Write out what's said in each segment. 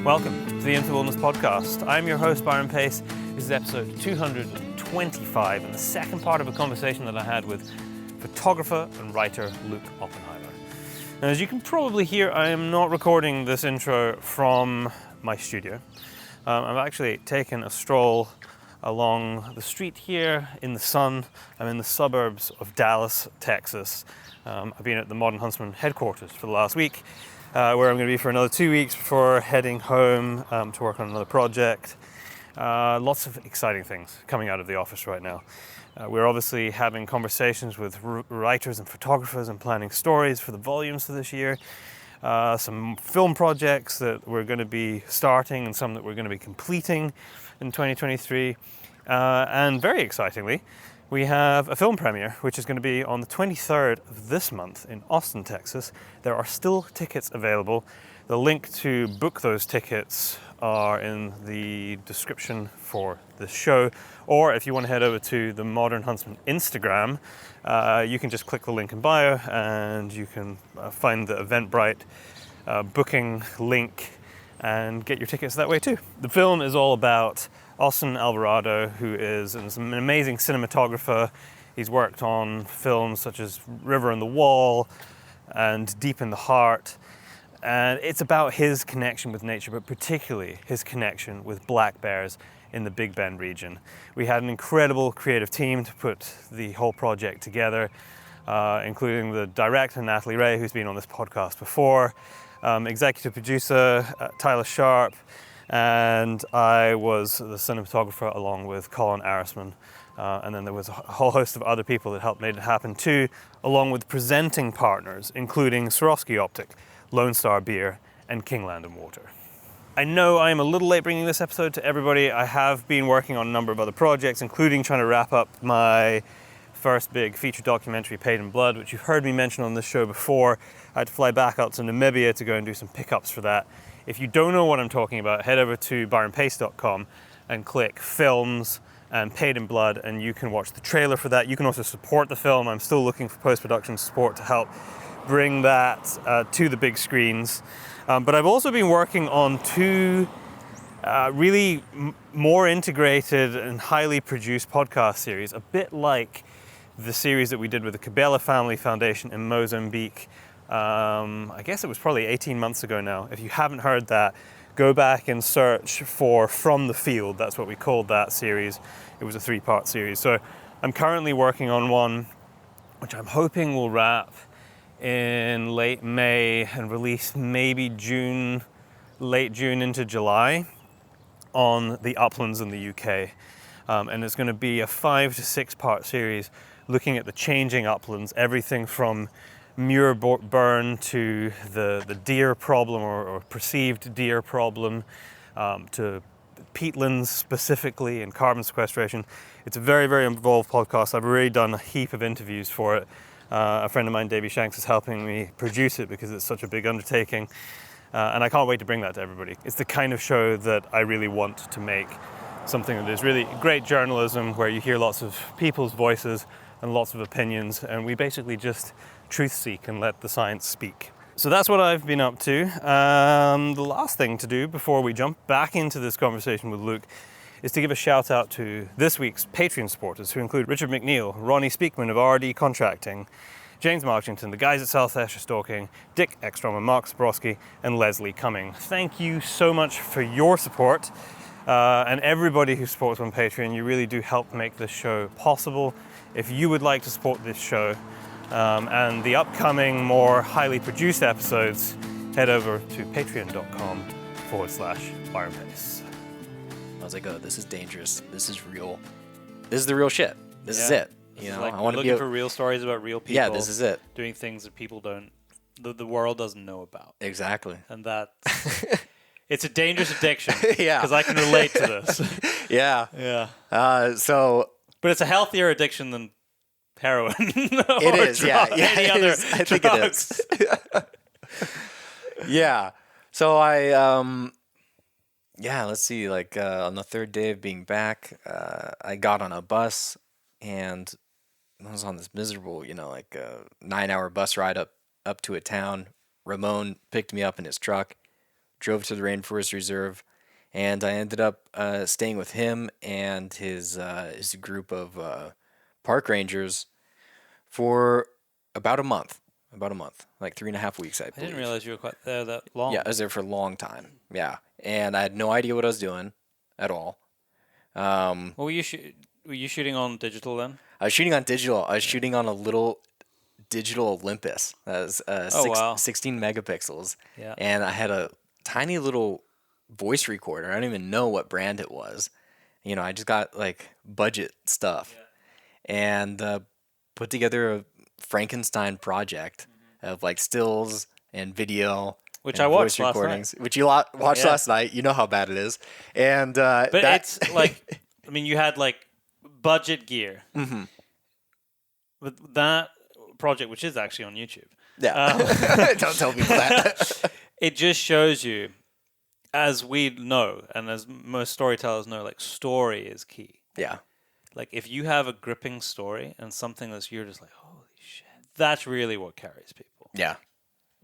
Welcome to the Into Wellness Podcast. I'm your host, Byron Pace. This is episode 225 and the second part of a conversation that I had with photographer and writer Luke Oppenheimer. Now, as you can probably hear, I am not recording this intro from my studio. I've actually taken a stroll along the street here in the sun. I'm in the suburbs of Dallas, Texas. I've been at the Modern Huntsman headquarters for the last week, where I'm going to be for another 2 weeks before heading home to work on another project. Lots of exciting things coming out of the office right now. We're obviously having conversations with writers and photographers and planning stories for the volumes for this year. Some film projects that we're going to be starting and some that we're going to be completing in 2023. And very excitingly, we have a film premiere, which is going to be on the 23rd of this month in Austin, Texas. There are still tickets available. The link to book those tickets are in the description for the show. Or if you want to head over to the Modern Huntsman Instagram, you can just click the link in bio and you can find the Eventbrite booking link and get your tickets that way too. The film is all about Austin Alvarado, who is an amazing cinematographer. He's worked on films such as River on the Wall and Deep in the Heart. And it's about his connection with nature, but particularly his connection with black bears in the Big Bend region. We had an incredible creative team to put the whole project together, including the director, Natalie Ray, who's been on this podcast before, executive producer, Tyler Sharp, and I was the cinematographer along with Colin Arisman. And then there was a whole host of other people that helped make it happen too, along with presenting partners, including Swarovski Optic, Lone Star Beer, and Kingland and Water. I know I am a little late bringing this episode to everybody. I have been working on a number of other projects, including trying to wrap up my first big feature documentary, Paid in Blood, which you've heard me mention on this show before. I had to fly back out to Namibia to go and do some pickups for that. If you don't know what I'm talking about, head over to byronpace.com and click Films and Paid in Blood, and you can watch the trailer for that. You can also support the film. I'm still looking for post-production support to help bring that to the big screens. But I've also been working on two really more integrated and highly produced podcast series, a bit like the series that we did with the Cabela Family Foundation in Mozambique. I guess it was probably 18 months ago now. If you haven't heard that, go back and search for From the Field. That's what we called that series. It was a 3-part series. So I'm currently working on one, which I'm hoping will wrap in late May and release maybe June, late June into July on the uplands in the UK. And it's going to be a 5 to 6 part series looking at the changing uplands, everything from Muir burn to the deer problem or perceived deer problem, to peatlands specifically and carbon sequestration. It's a very, very involved podcast. I've already done a heap of interviews for it. A friend of mine, Davey Shanks, is helping me produce it because it's such a big undertaking. And I can't wait to bring that to everybody. It's the kind of show that I really want to make, something that is really great journalism where you hear lots of people's voices and lots of opinions, and we basically just truth seek and let the science speak. So that's what I've been up to. The last thing to do before we jump back into this conversation with Luke is to give a shout out to this week's Patreon supporters, who include Richard McNeil, Ronnie Speakman of RD Contracting, James Marchington, the guys at South Esher Stalking, Dick Ekstrom and Mark Zabrowski, and Leslie Cumming. Thank you so much for your support, and everybody who supports on Patreon. You really do help make this show possible. If you would like to support this show and the upcoming more highly produced episodes, head over to patreon.com/Byron Pace. I was like, oh, this is dangerous. This is real. This is the real shit. This is it. You know, like I want to looking for real stories about real people. Yeah, this is it. Doing things that people don't, the world doesn't know about. Exactly. And that, it's a dangerous addiction. Yeah. Because I can relate to this. Yeah. Yeah. But it's a healthier addiction than heroin. It is, yeah. Any other I think drugs. it is. Yeah. So let's see, on the third day of being back, I got on a bus and I was on this miserable, 9-hour bus ride up to a town. Ramon picked me up in his truck, drove to the Rainforest Reserve, and I ended up staying with him and his group of park rangers for about a month. Like 3.5 weeks, I I believe. didn't realize you were quite there that long. Yeah, I was there for a long time. Yeah, and I had no idea what I was doing at all. Well, were you shooting on digital then? I was shooting on digital. I was shooting on a little digital Olympus. That was Wow. 16 megapixels. Yeah. And I had a tiny little voice recorder. I don't even know what brand it was. I just got like budget stuff. And put together a Frankenstein project of like stills and video. Which and I watched voice last recordings, night. which you watched Yeah. last night. You know how bad it is. And But it's like, I mean, you had like budget gear. Mm-hmm. But that project, which is actually on YouTube, Yeah. Don't tell people that. it just shows you, as we know, and as most storytellers know, like story is key. Yeah. Like if you have a gripping story and something that's you're just like, holy shit, that's really what carries people. Yeah.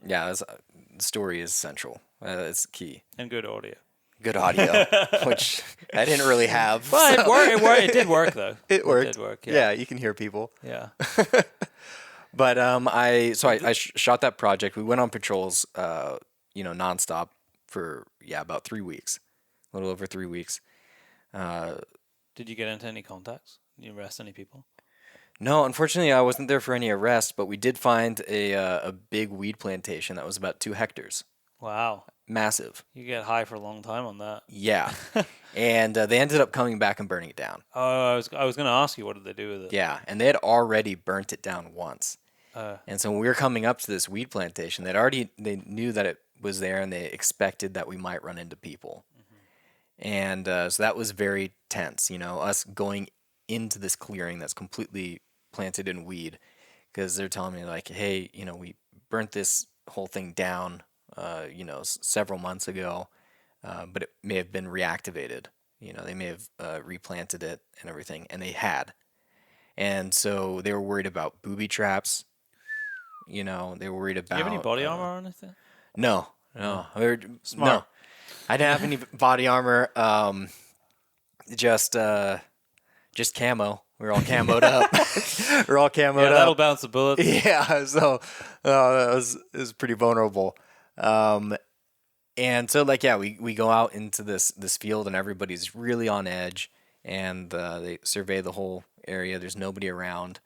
Yeah. The story is central. It's key. And good audio. Good audio, which I didn't really have. Well, so- it did work though. It worked. It did work. Yeah, you can hear people. Yeah. But I shot that project. We went on patrols, nonstop for about 3 weeks, a little over 3 weeks. Did you get into any contacts? Did you arrest any people? No, unfortunately, I wasn't there for any arrests, but we did find a big weed plantation that was about 2 hectares, Wow. massive. You get high for a long time on that. Yeah, and they ended up coming back and burning it down. Oh, I was going to ask you, what did they do with it? Yeah, and they had already burnt it down once. Uh, And so when we were coming up to this weed plantation, they knew that it was there, and they expected that we might run into people. And so that was very tense, us going into this clearing that's completely planted in weed, because they're telling me like, hey, we burnt this whole thing down, several months ago, but it may have been reactivated. They may have replanted it and everything, and they had. And so they were worried about booby traps. They were worried about. do you have any body armor or anything? No. Smart. No, I didn't have any body armor. Just camo. We were all camoed up. We're all camoed Yeah, that'll up. bounce the bullets. Yeah, so it was pretty vulnerable. And so we go out into this field, and everybody's really on edge, and they survey the whole area. There's nobody around,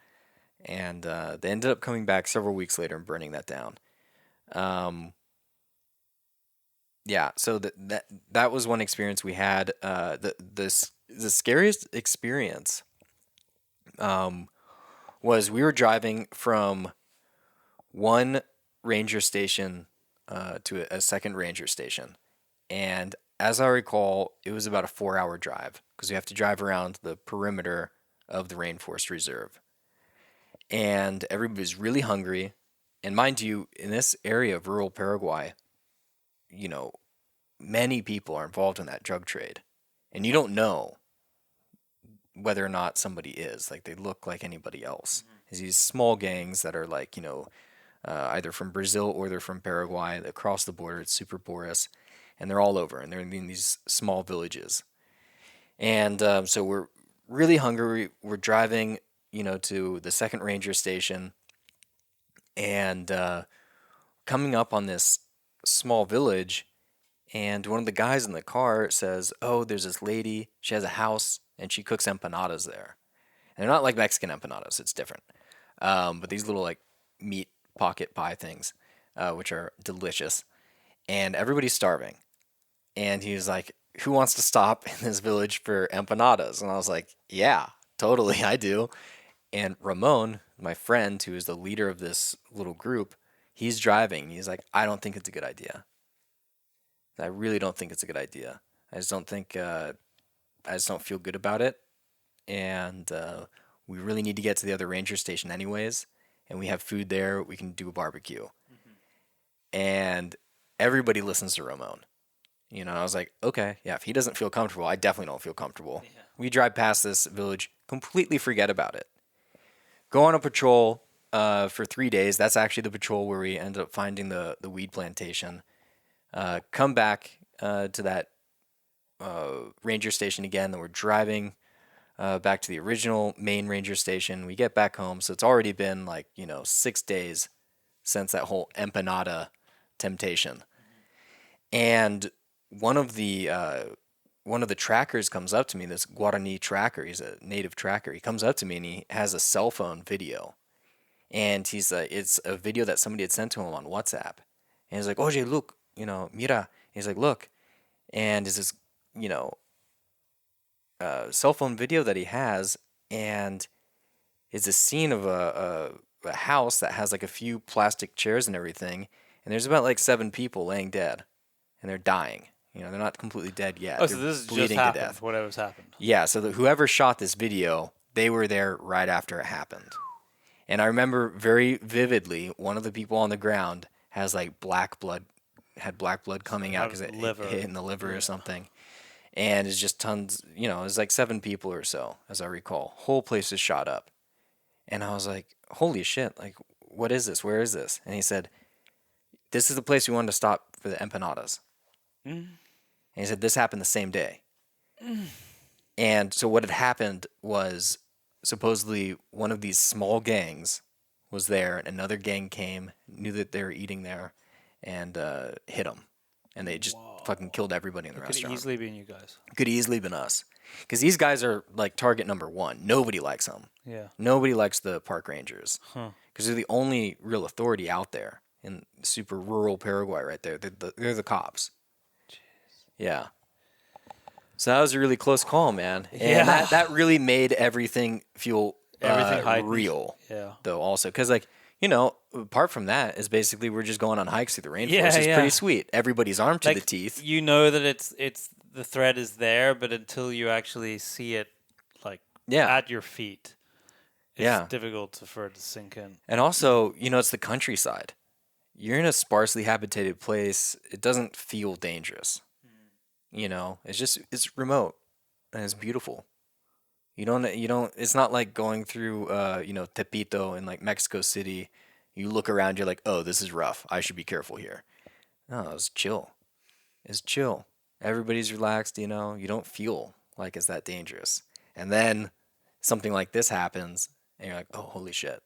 and they ended up coming back several weeks later and burning that down. Yeah, so that was one experience we had. The scariest experience was we were driving from one ranger station to a second ranger station, and as I recall, it was about a 4-hour drive because we have to drive around the perimeter of the Rainforest Reserve, and everybody's really hungry. And mind you, in this area of rural Paraguay, many people are involved in that drug trade, and you don't know whether or not somebody is. Like, they look like anybody else. It's these small gangs that are like, either from Brazil or they're from Paraguay. They cross the border. It's super porous, and they're all over, and they're in these small villages. And so we're really hungry. We're driving, to the second ranger station, and coming up on this small village, and one of the guys in the car says, oh, there's this lady, she has a house, and she cooks empanadas there. And they're not like Mexican empanadas, it's different. But these little like meat pocket pie things, which are delicious. And everybody's starving. And he was like, who wants to stop in this village for empanadas? And I was like, yeah, totally, I do. And Ramon, my friend, who is the leader of this little group, he's driving. He's like, I don't think it's a good idea. I really don't think it's a good idea. I just don't feel good about it. And we really need to get to the other ranger station anyways. And we have food there. We can do a barbecue. Mm-hmm. And everybody listens to Ramon. I was like, okay, yeah, if he doesn't feel comfortable, I definitely don't feel comfortable. Yeah. We drive past this village, completely forget about it. Go on a patrol for 3 days. That's actually the patrol where we ended up finding the weed plantation. Come back to that ranger station again. Then we're driving back to the original main ranger station. We get back home, so it's already been 6 days since that whole empanada temptation. And one of the trackers comes up to me, this Guarani tracker. He's a native tracker. He comes up to me and he has a cell phone video, and it's a video that somebody had sent to him on WhatsApp. And he's like, "Oye, look, mira." He's like, "Look," and it's this, cell phone video that he has, and it's a scene of a house that has like a few plastic chairs and everything, and there's about like 7 people laying dead, and they're dying. They're not completely dead yet. Oh, they're so this is bleeding just to happened. death. Whatever's happened. Yeah, so whoever shot this video, they were there right after it happened. And I remember very vividly, one of the people on the ground has like black blood coming out because it hit in the liver or something. And it's just tons, it's like 7 people or so, as I recall. Whole place is shot up. And I was like, holy shit, like, what is this? Where is this? And he said, this is the place we wanted to stop for the empanadas. And he said, this happened the same day. And so what had happened was, supposedly one of these small gangs was there, and another gang came, knew that they were eating there, and hit them. And they just fucking killed everybody in the restaurant. Could easily been you guys. Could easily been us. Because these guys are like target number 1. Nobody likes them. Yeah. Nobody likes the park rangers. Huh. Because they're the only real authority out there in super rural Paraguay right there. They're the cops. Jeez. Yeah. So that was a really close call, man. And that really made everything feel real. Yeah. Though also. Because apart from that, is basically we're just going on hikes through the rainforest. It's pretty sweet. Everybody's armed to the teeth. You know that it's the threat is there, but until you actually see it at your feet, it's difficult for it to sink in. And also, it's the countryside. You're in a sparsely habitated place. It doesn't feel dangerous. It's remote and it's beautiful. You don't, it's not like going through, Tepito in like Mexico City. You look around, you're like, oh, this is rough. I should be careful here. No, it's chill. It's chill. Everybody's relaxed, you don't feel like it's that dangerous. And then something like this happens and you're like, oh, holy shit.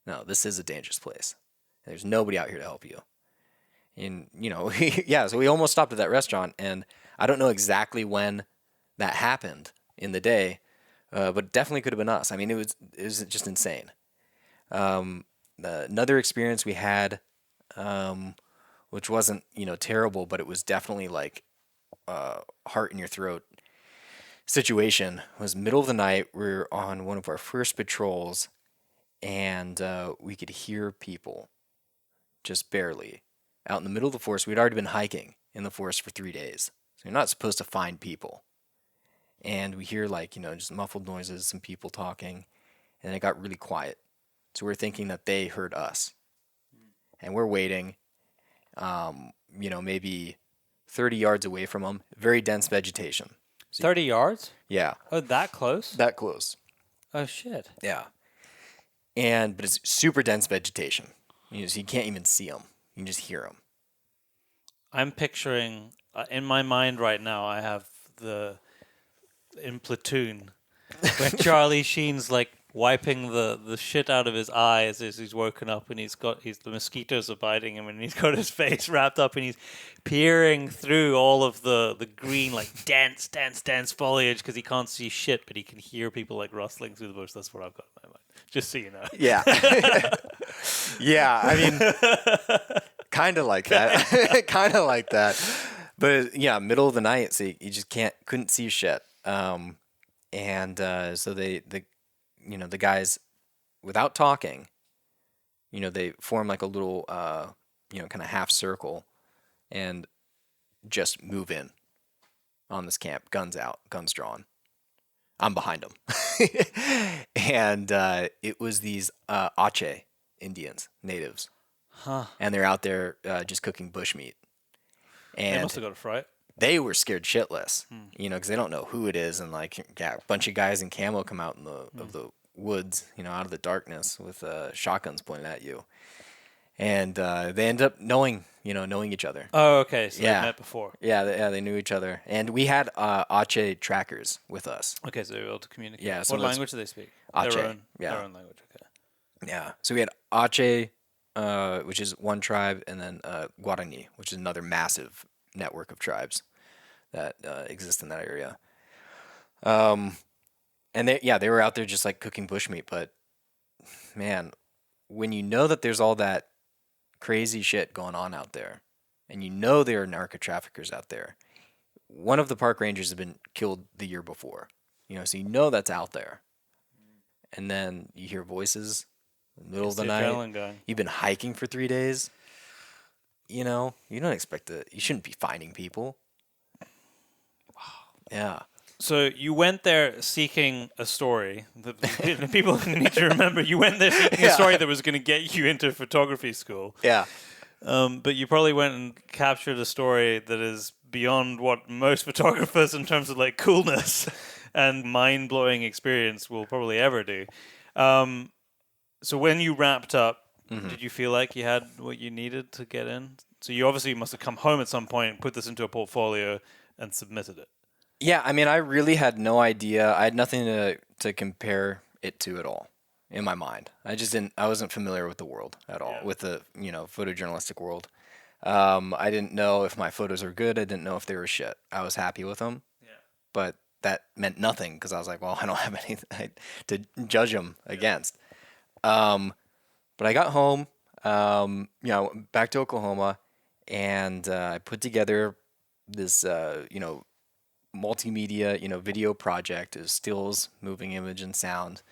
No, this is a dangerous place. There's nobody out here to help you. And, so we almost stopped at that restaurant, and I don't know exactly when that happened in the day, but it definitely could have been us. I mean, it was just insane. Another experience we had, which wasn't, terrible, but it was definitely like heart in your throat situation, was middle of the night. We were on one of our first patrols, and we could hear people just barely out in the middle of the forest. We'd already been hiking in the forest for 3 days, so you're not supposed to find people. And we hear just muffled noises, some people talking, and it got really quiet. So we're thinking that they heard us, and we're waiting, maybe 30 yards away from them. Very dense vegetation. 30 yards? Yeah. Oh, that close? That close. Oh, shit. Yeah. But it's super dense vegetation. So you can't even see them. You can just hear them. I'm picturing, in my mind right now, I have in Platoon, where Charlie Sheen's wiping the shit out of his eyes as he's woken up, and the mosquitoes are biting him, and he's got his face wrapped up, and he's peering through all of the green, dense foliage, because he can't see shit, but he can hear people rustling through the bush. That's what I've got in my mind. Just so you know. Yeah. Yeah, I mean, kind of like that. Kind of like that. But yeah, middle of the night, so you just couldn't see shit. So the guys, without talking, they form like a little, kind of half circle and just move in on this camp, guns out, guns drawn. I'm behind them. And it was these Ache Indians, natives. Huh. And they're out there just cooking bushmeat. And they must have got a fright. They were scared shitless, because they don't know who it is. And a bunch of guys in camo come out of the woods, out of the darkness with shotguns pointed at you. and they end up knowing each other. Oh, okay. So Yeah. they met before. Yeah, they knew each other, and we had Ache trackers with us. Okay, so they were able to communicate. Yeah, so What that's- language do they speak? Ache, Their own. yeah. Their own language. Okay. Yeah, so we had Ache, which is one tribe, and then Guarani, which is another massive network of tribes that exist in that area. And they were out there just like cooking bushmeat, but man, when you know that there's all that crazy shit going on out there, and you know there are narco traffickers out there, one of the park rangers had been killed the year before, so you know that's out there, and then you hear voices in the middle of the night. Adrenaline going. You've been hiking for 3 days. You don't expect it. You shouldn't be finding people. Wow. Yeah. So you went there seeking a story. The people need to remember you went there seeking a story that was going to get you into photography school. Yeah. But you probably went and captured a story that is beyond what most photographers in terms of like coolness and mind-blowing experience will probably ever do. So when you wrapped up, did you feel like you had what you needed to get in? So you obviously must have come home at some point and put this into a portfolio and submitted it. Yeah, I mean, I really had no idea. I had nothing to compare it to at all in my mind. I wasn't familiar with the world at all, with the, photojournalistic world. I didn't know if my photos were good. I didn't know if they were shit. I was happy with them. Yeah. But that meant nothing because I was like, well, I don't have anything to judge them against. But I got home, back to Oklahoma, and I put together this, multimedia, video project. Is stills, moving image, and sound.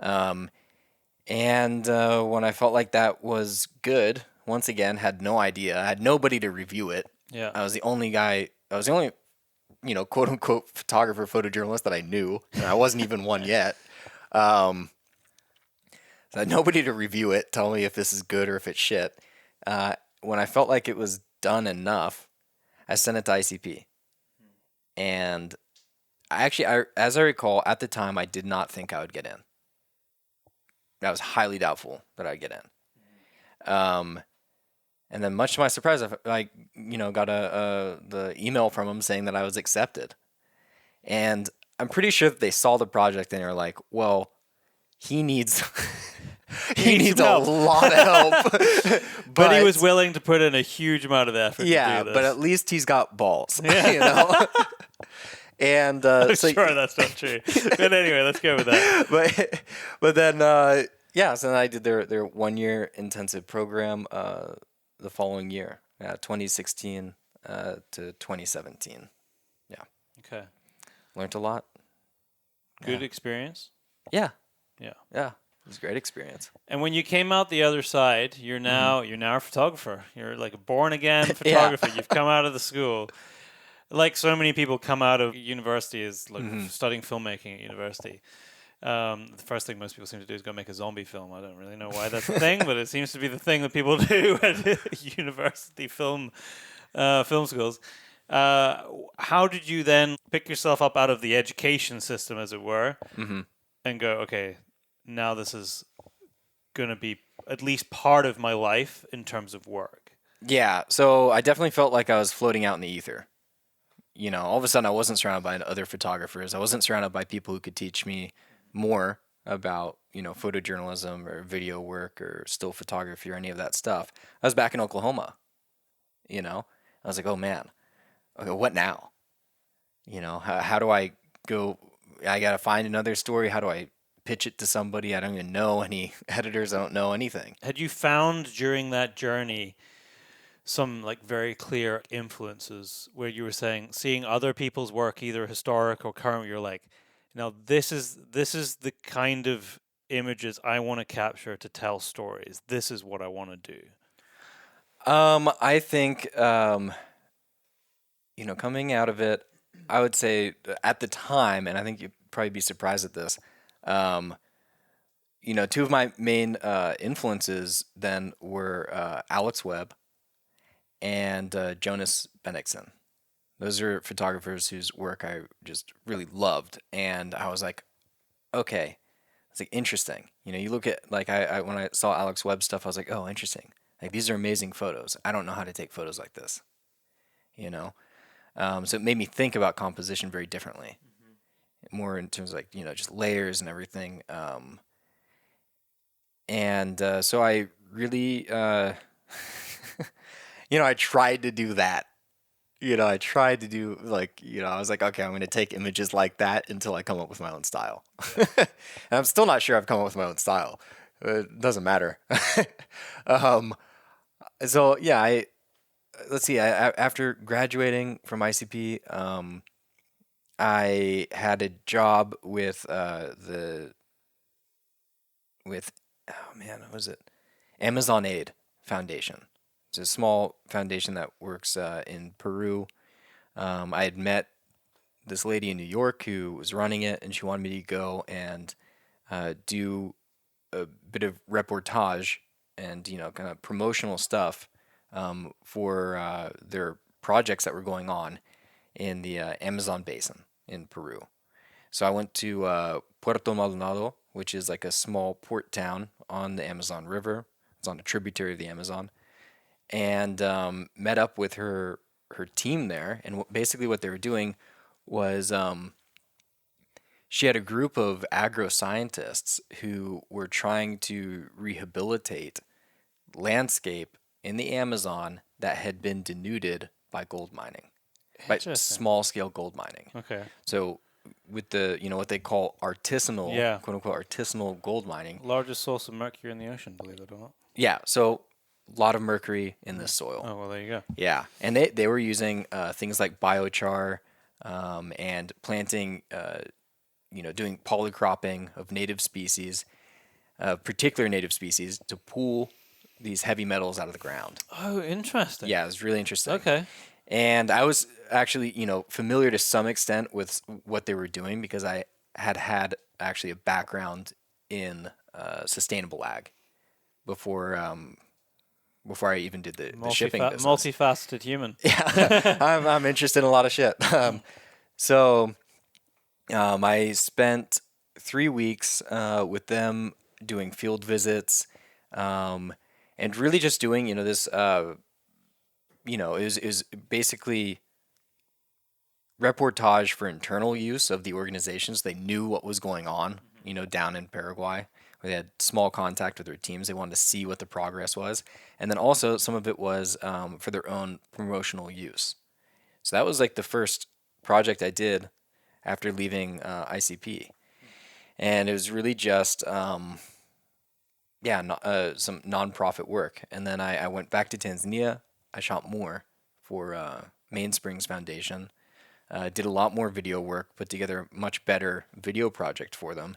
And when I felt like that was good, once again, had no idea. I had nobody to review it. Yeah. I was the only guy. I was the only, quote unquote photographer, photojournalist that I knew, and I wasn't even one yet. So I had nobody to review it, tell me if this is good or if it's shit. When I felt like it was done enough, I sent it to ICP. And as I recall, at the time, I did not think I would get in. I was highly doubtful that I'd get in. And then, much to my surprise, I got the email from them saying that I was accepted. And I'm pretty sure that they saw the project and they were like, "Well, he needs." He needs a lot of help. But he was willing to put in a huge amount of effort to do this. But at least he's got balls. Yeah. And I'm sure that's not true. But anyway, let's go with that. But then so then I did their 1 year intensive program the following year, 2016 to 2017. Yeah. Okay. Learned a lot. Good experience? Yeah. Yeah. Yeah. It was a great experience. And when you came out the other side, you're now a photographer. You're like a born again photographer. You've come out of the school. Like so many people come out of university is like studying filmmaking at university. The first thing most people seem to do is go make a zombie film. I don't really know why that's a thing, but it seems to be the thing that people do at university film schools. How did you then pick yourself up out of the education system, as it were, and go, okay, now this is going to be at least part of my life in terms of work? Yeah, so I definitely felt like I was floating out in the ether. All of a sudden I wasn't surrounded by other photographers. I wasn't surrounded by people who could teach me more about, photojournalism or video work or still photography or any of that stuff. I was back in Oklahoma, I was like, oh man, okay, what now? How do I go? I got to find another story. How do I pitch it to somebody? I don't even know any editors. I don't know anything. Had you found during that journey some like very clear influences where you were seeing other people's work, either historic or current, you're like, this is the kind of images I want to capture to tell stories. This is what I want to do. I think, coming out of it, I would say at the time, and I think you'd probably be surprised at this, two of my main influences then were Alex Webb and Jonas Bennigsen. Those are photographers whose work I just really loved, and I was like, okay, it's like interesting. You look at like I when I saw Alex Webb stuff, I was like, oh, interesting. Like, these are amazing photos. I don't know how to take photos like this, you know? So it made me think about composition very differently, more in terms of like, just layers and everything. So I really, I tried to do that. I tried to do like, I was like, okay, I'm going to take images like that until I come up with my own style. And I'm still not sure I've come up with my own style. It doesn't matter. um, so yeah, let's see. After graduating from ICP, I had a job with oh man, what was it? Amazon Aid Foundation. It's a small foundation that works in Peru. I had met this lady in New York who was running it, and she wanted me to go and do a bit of reportage and kind of promotional stuff for their projects that were going on in the Amazon basin in Peru. So I went to Puerto Maldonado, which is like a small port town on the Amazon River. It's on a tributary of the Amazon, and met up with her team there. And basically, what they were doing was she had a group of agro-scientists who were trying to rehabilitate landscape in the Amazon that had been denuded by gold mining, by Interesting. small-scale gold mining. Okay. So with the what they call artisanal, Yeah. quote unquote artisanal gold mining. Largest source of mercury in the ocean, believe it or not. Yeah, so a lot of mercury in this soil. Oh, well, there you go. Yeah, and they were using things like biochar and planting, doing polycropping of native species, particular native species, to pull these heavy metals out of the ground. Oh, interesting. Yeah, it was really interesting. Okay. And I was actually, familiar to some extent with what they were doing because I had actually a background in sustainable ag before I even did the shipping business. Multifaceted human. Yeah, I'm interested in a lot of shit. I spent 3 weeks with them doing field visits, and really just doing this. Is basically reportage for internal use of the organizations. They knew what was going on, down in Paraguay. They had small contact with their teams. They wanted to see what the progress was. And then also some of it was for their own promotional use. So that was like the first project I did after leaving ICP. And it was really just, some nonprofit work. And then I went back to Tanzania. I shot more for Mainsprings Foundation. Did a lot more video work, put together a much better video project for them.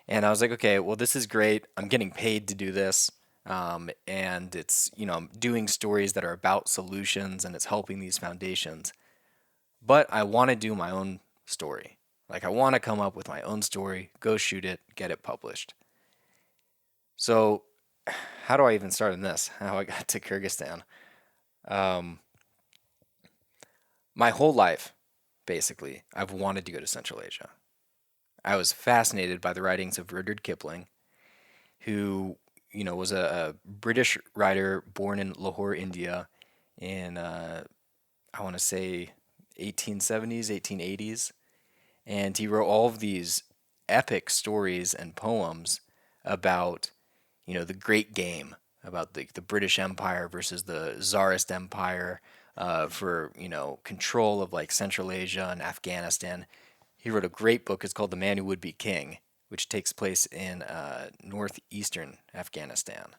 And I was like, okay, well, this is great. I'm getting paid to do this. And it's, I'm doing stories that are about solutions and it's helping these foundations. But I want to do my own story. Like, I want to come up with my own story, go shoot it, get it published. So how do I even start in this? How I got to Kyrgyzstan? My whole life, basically, I've wanted to go to Central Asia. I was fascinated by the writings of Rudyard Kipling, who, was a British writer born in Lahore, India, in, I want to say, 1870s, 1880s. And he wrote all of these epic stories and poems about, the great game, about the British Empire versus the Tsarist Empire, for, control of like Central Asia and Afghanistan. He wrote a great book. It's called The Man Who Would Be King, which takes place in northeastern Afghanistan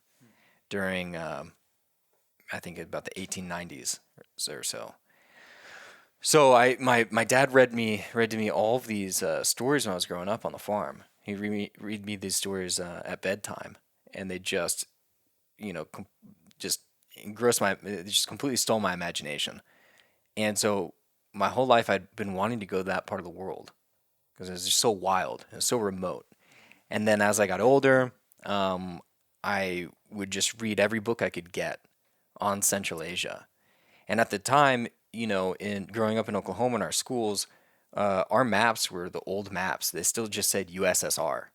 during, I think, about the 1890s or so. So my dad read to me all of these stories when I was growing up on the farm. He'd read me these stories at bedtime, and they just, just just completely stole my imagination. And so my whole life I'd been wanting to go to that part of the world because it was just so wild and so remote. And then as I got older, I would just read every book I could get on Central Asia. And at the time, in growing up in Oklahoma in our schools, our maps were the old maps. They still just said USSR.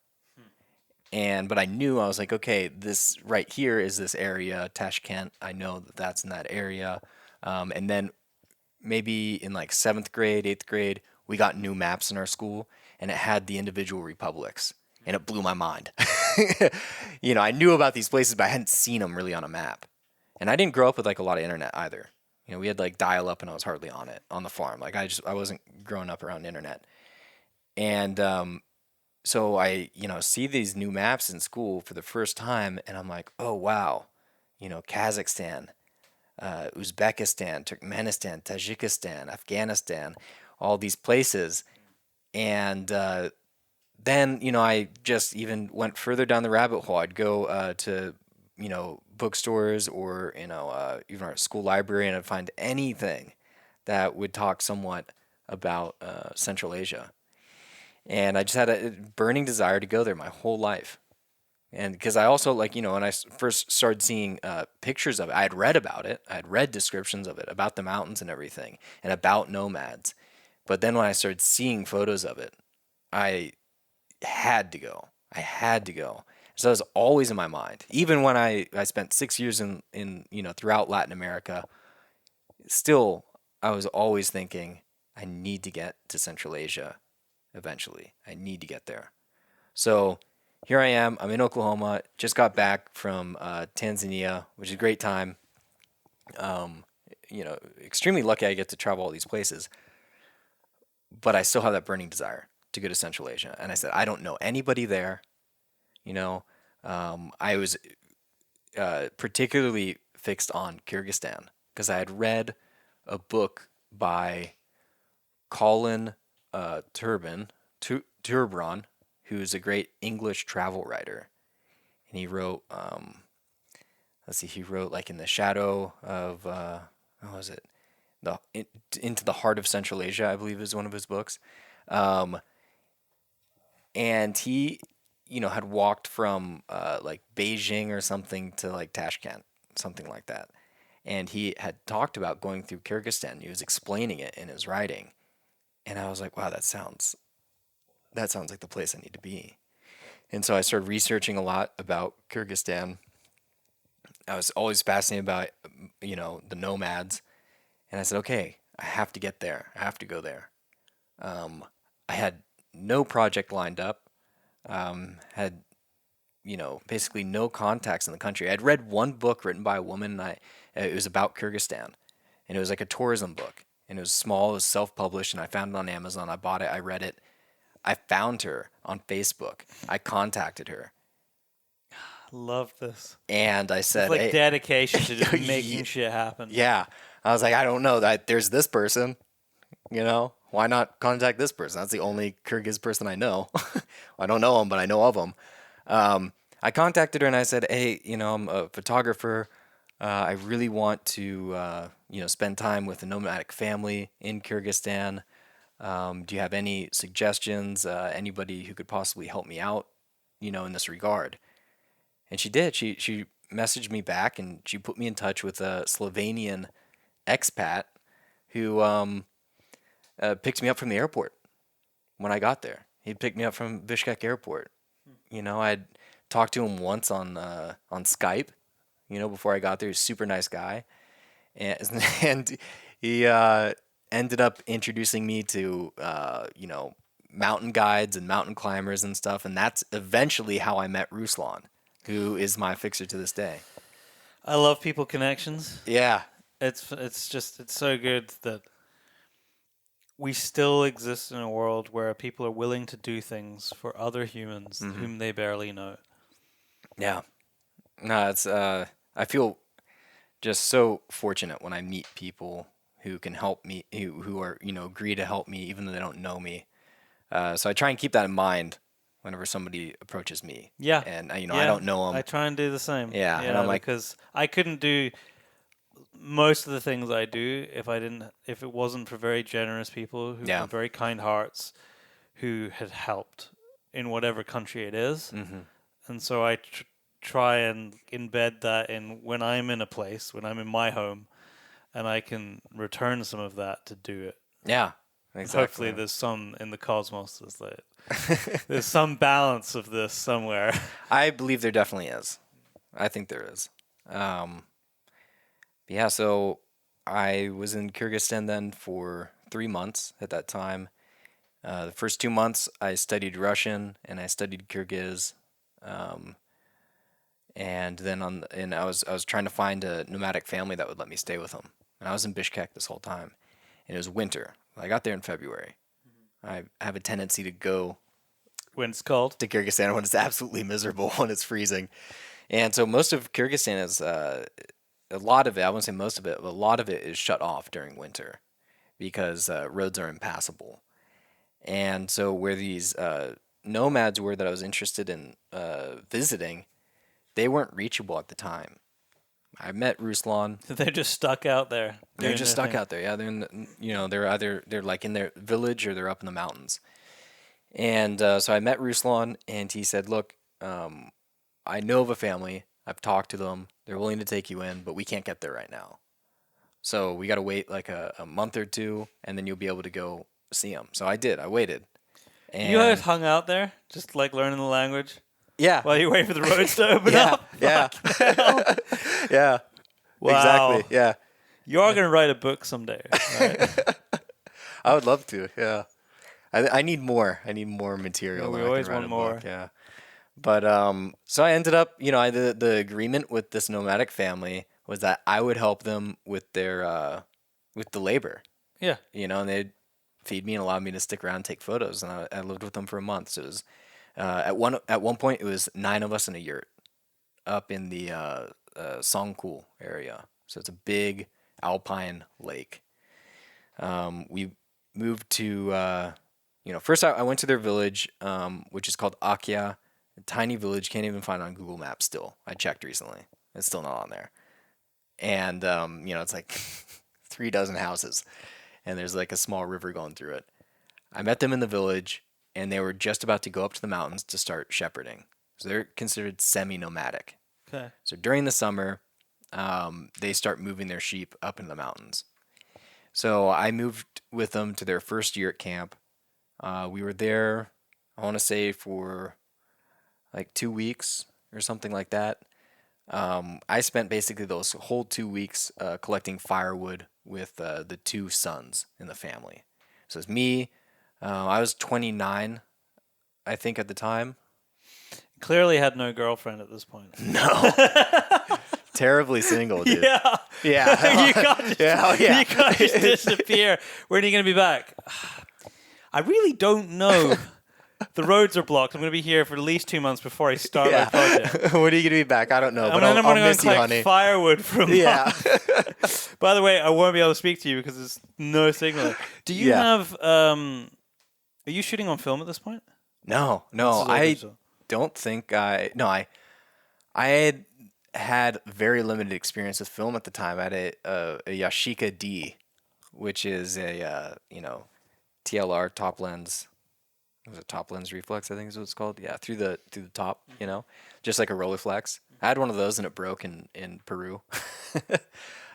But I knew, I was like, okay, this right here is this area, Tashkent. I know that that's in that area. And then maybe in like 7th grade, 8th grade, we got new maps in our school, and it had the individual republics, and it blew my mind. I knew about these places, but I hadn't seen them really on a map. And I didn't grow up with like a lot of internet either. We had like dial up, and I was hardly on it on the farm. Like I wasn't growing up around internet. And so I, see these new maps in school for the first time, and I'm like, oh wow, Kazakhstan, Uzbekistan, Turkmenistan, Tajikistan, Afghanistan, all these places. And then, I just even went further down the rabbit hole. I'd go to, bookstores or, even our school library, and I'd find anything that would talk somewhat about Central Asia. And I just had a burning desire to go there my whole life. And because I also, when I first started seeing pictures of it, I had read about it. I had read descriptions of it, about the mountains and everything, and about nomads. But then when I started seeing photos of it, I had to go. I had to go. So it was always in my mind. Even when I spent 6 years in throughout Latin America, still, I was always thinking, I need to get to Central Asia eventually. I need to get there. So here I am. I'm in Oklahoma. Just got back from Tanzania, which is a great time. Extremely lucky I get to travel all these places. But I still have that burning desire to go to Central Asia. And I said, I don't know anybody there. I was particularly fixed on Kyrgyzstan because I had read a book by Colin Turbron, who's a great English travel writer. And he wrote, he wrote like In the Shadow of, what was it? Into the Heart of Central Asia, I believe is one of his books. And he, had walked from like Beijing or something to like Tashkent, something like that. And he had talked about going through Kyrgyzstan. He was explaining it in his writing. And I was like, wow, that sounds like the place I need to be. And so I started researching a lot about Kyrgyzstan. I was always fascinated about, the nomads. And I said, okay, I have to get there. I have to go there. I had no project lined up. Had, basically no contacts in the country. I'd read one book written by a woman, and it was about Kyrgyzstan. And it was like a tourism book. And it was small, it was self-published, and I found it on Amazon. I bought it, I read it. I found her on Facebook. I contacted her. Love this. And I said, it's like hey, dedication to just making shit happen. Yeah. I was like, I don't know. There's this person, why not contact this person? That's the only Kyrgyz person I know. I don't know him, but I know of him. I contacted her and I said, hey, I'm a photographer. I really want to, spend time with a nomadic family in Kyrgyzstan. Do you have any suggestions? Anybody who could possibly help me out, in this regard? And she did. She messaged me back, and she put me in touch with a Slovenian expat who picked me up from the airport when I got there. He picked me up from Bishkek Airport. I'd talked to him once on Skype, before I got there. He's a super nice guy. And he ended up introducing me to, mountain guides and mountain climbers and stuff. And that's eventually how I met Ruslan, who is my fixer to this day. I love people connections. Yeah. It's so good that we still exist in a world where people are willing to do things for other humans whom they barely know. Yeah. No, it's I feel just so fortunate when I meet people who can help me, who are, agree to help me even though they don't know me. So I try and keep that in mind whenever somebody approaches me. Yeah. And I don't know them. I try and do the same. Yeah. And I'm like, because I couldn't do most of the things I do if it wasn't for very generous people who have very kind hearts who had helped in whatever country it is. Mm-hmm. And so I try and embed that in when I'm in a place, when I'm in my home, and I can return some of that to do it. Yeah. exactly. Hopefully there's some in the cosmos. There's some balance of this somewhere. I believe there definitely is. I think there is. Yeah, so I was in Kyrgyzstan then for 3 months at that time. The first 2 months I studied Russian and I studied Kyrgyz. And then I was trying to find a nomadic family that would let me stay with them. And I was in Bishkek this whole time. And it was winter. I got there in February. I have a tendency to go When it's cold. to Kyrgyzstan when it's absolutely miserable, when it's freezing. And so most of Kyrgyzstan is, a lot of it, I won't say most of it, but a lot of it is shut off during winter because roads are impassable. And so where these nomads were that I was interested in visiting, they weren't reachable at the time. I met Ruslan. They're just stuck out there. They're just stuck out there. Yeah, they're they're like in their village or they're up in the mountains. And so I met Ruslan, and he said, "Look, I know of a family. I've talked to them. They're willing to take you in, but we can't get there right now. So we got to wait like a month or two, and then you'll be able to go see them." So I did. I waited. And You guys hung out there, just like learning the language yeah, while you wait for the roads to open yeah, up. yeah, yeah. Wow. Exactly. Yeah, You're gonna write a book someday, right? I would love to. Yeah, I need more. I need more material. Yeah, we than I can always write want a more. book, yeah. But so I ended up, the agreement with this nomadic family was that I would help them with their with the labor, Yeah. and they'd feed me and allow me to stick around and take photos, and I lived with them for a month. So it was at one point it was 9 of us in a yurt up in the Songkul area. So it's a big alpine lake. We moved to first I went to their village, which is called Akia. A tiny village, can't even find it on Google Maps still. I checked recently. It's still not on there. And, it's like 3 dozen houses. And there's like a small river going through it. I met them in the village, and they were just about to go up to the mountains to start shepherding. So they're considered semi-nomadic. Okay. So during the summer, they start moving their sheep up in the mountains. So I moved with them to their first year at camp. We were there, I want to say, for like 2 weeks or something like that. I spent basically those whole 2 weeks collecting firewood with the 2 sons in the family. So it's me. I was 29, I think, at the time. Clearly had no girlfriend at this point. No. Terribly single, dude. Yeah. Yeah. You can't just, You can't just disappear. When are you going to be back? I really don't know. The roads are blocked. I'm going to be here for at least 2 months before I start my project. When are you going to be back? I don't know, but I'm I'll going to miss you, collect honey. firewood from Yeah. By the way, I won't be able to speak to you because there's no signal. Do you have... are you shooting on film at this point? No. I don't think I had very limited experience with film at the time. I had a Yashica D, which is a TLR top lens. Was it top lens reflex? I think is what it's called. Yeah, through the top, just like a Rolleiflex. I had one of those and it broke in Peru.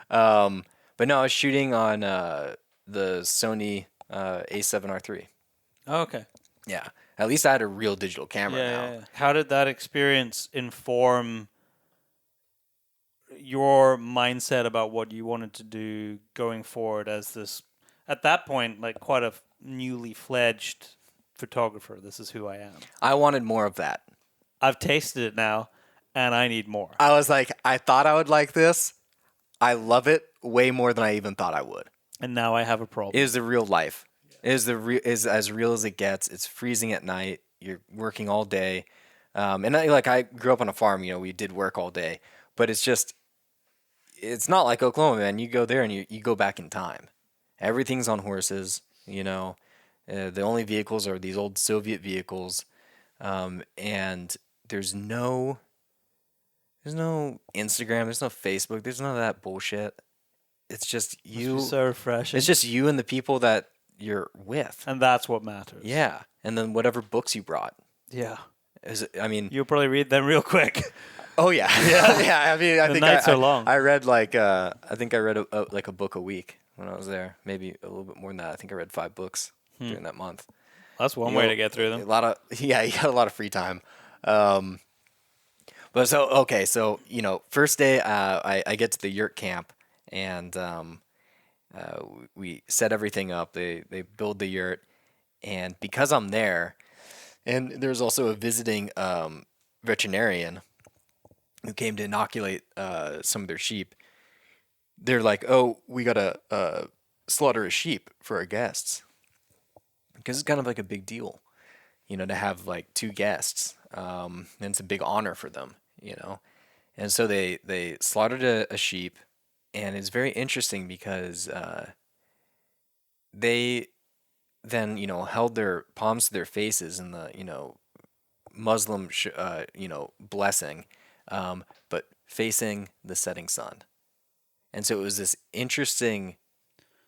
But no, I was shooting on the Sony A7R3. Oh, okay. Yeah, at least I had a real digital camera now. Yeah. How did that experience inform your mindset about what you wanted to do going forward as this, at that point, like quite a newly fledged photographer? This is who I am. I wanted more of that. I've tasted it now, and I need more. I was like, I thought I would like this. I love it way more than I even thought I would. And now I have a problem. It is the real life. It is as real as it gets. It's freezing at night. You're working all day. And I grew up on a farm. We did work all day. But it's not like Oklahoma, man. You go there and you go back in time. Everything's on horses, The only vehicles are these old Soviet vehicles. And there's no Instagram, there's no Facebook, there's none of that bullshit. It's just you. It's so refreshing. It's just you and the people that you're with. And that's what matters. Yeah. And then whatever books you brought. Yeah. You'll probably read them real quick. Oh yeah. Yeah. I think nights are long. I read I think I read a book a week. when I was there. Maybe a little bit more than that. I think I read 5 books during that month. That's one You way know, to get through A them. lot of you got a lot of free time. But so first day I get to the yurt camp and we set everything up. They build the yurt, and because I'm there, and there's also a visiting veterinarian who came to inoculate some of their sheep. They're like, "Oh, we gotta slaughter a sheep for our guests," because it's kind of like a big deal, to have like 2 guests, and it's a big honor for them. And so they slaughtered a sheep, and it's very interesting because they then held their palms to their faces in the Muslim blessing, but facing the setting sun. And so it was this interesting.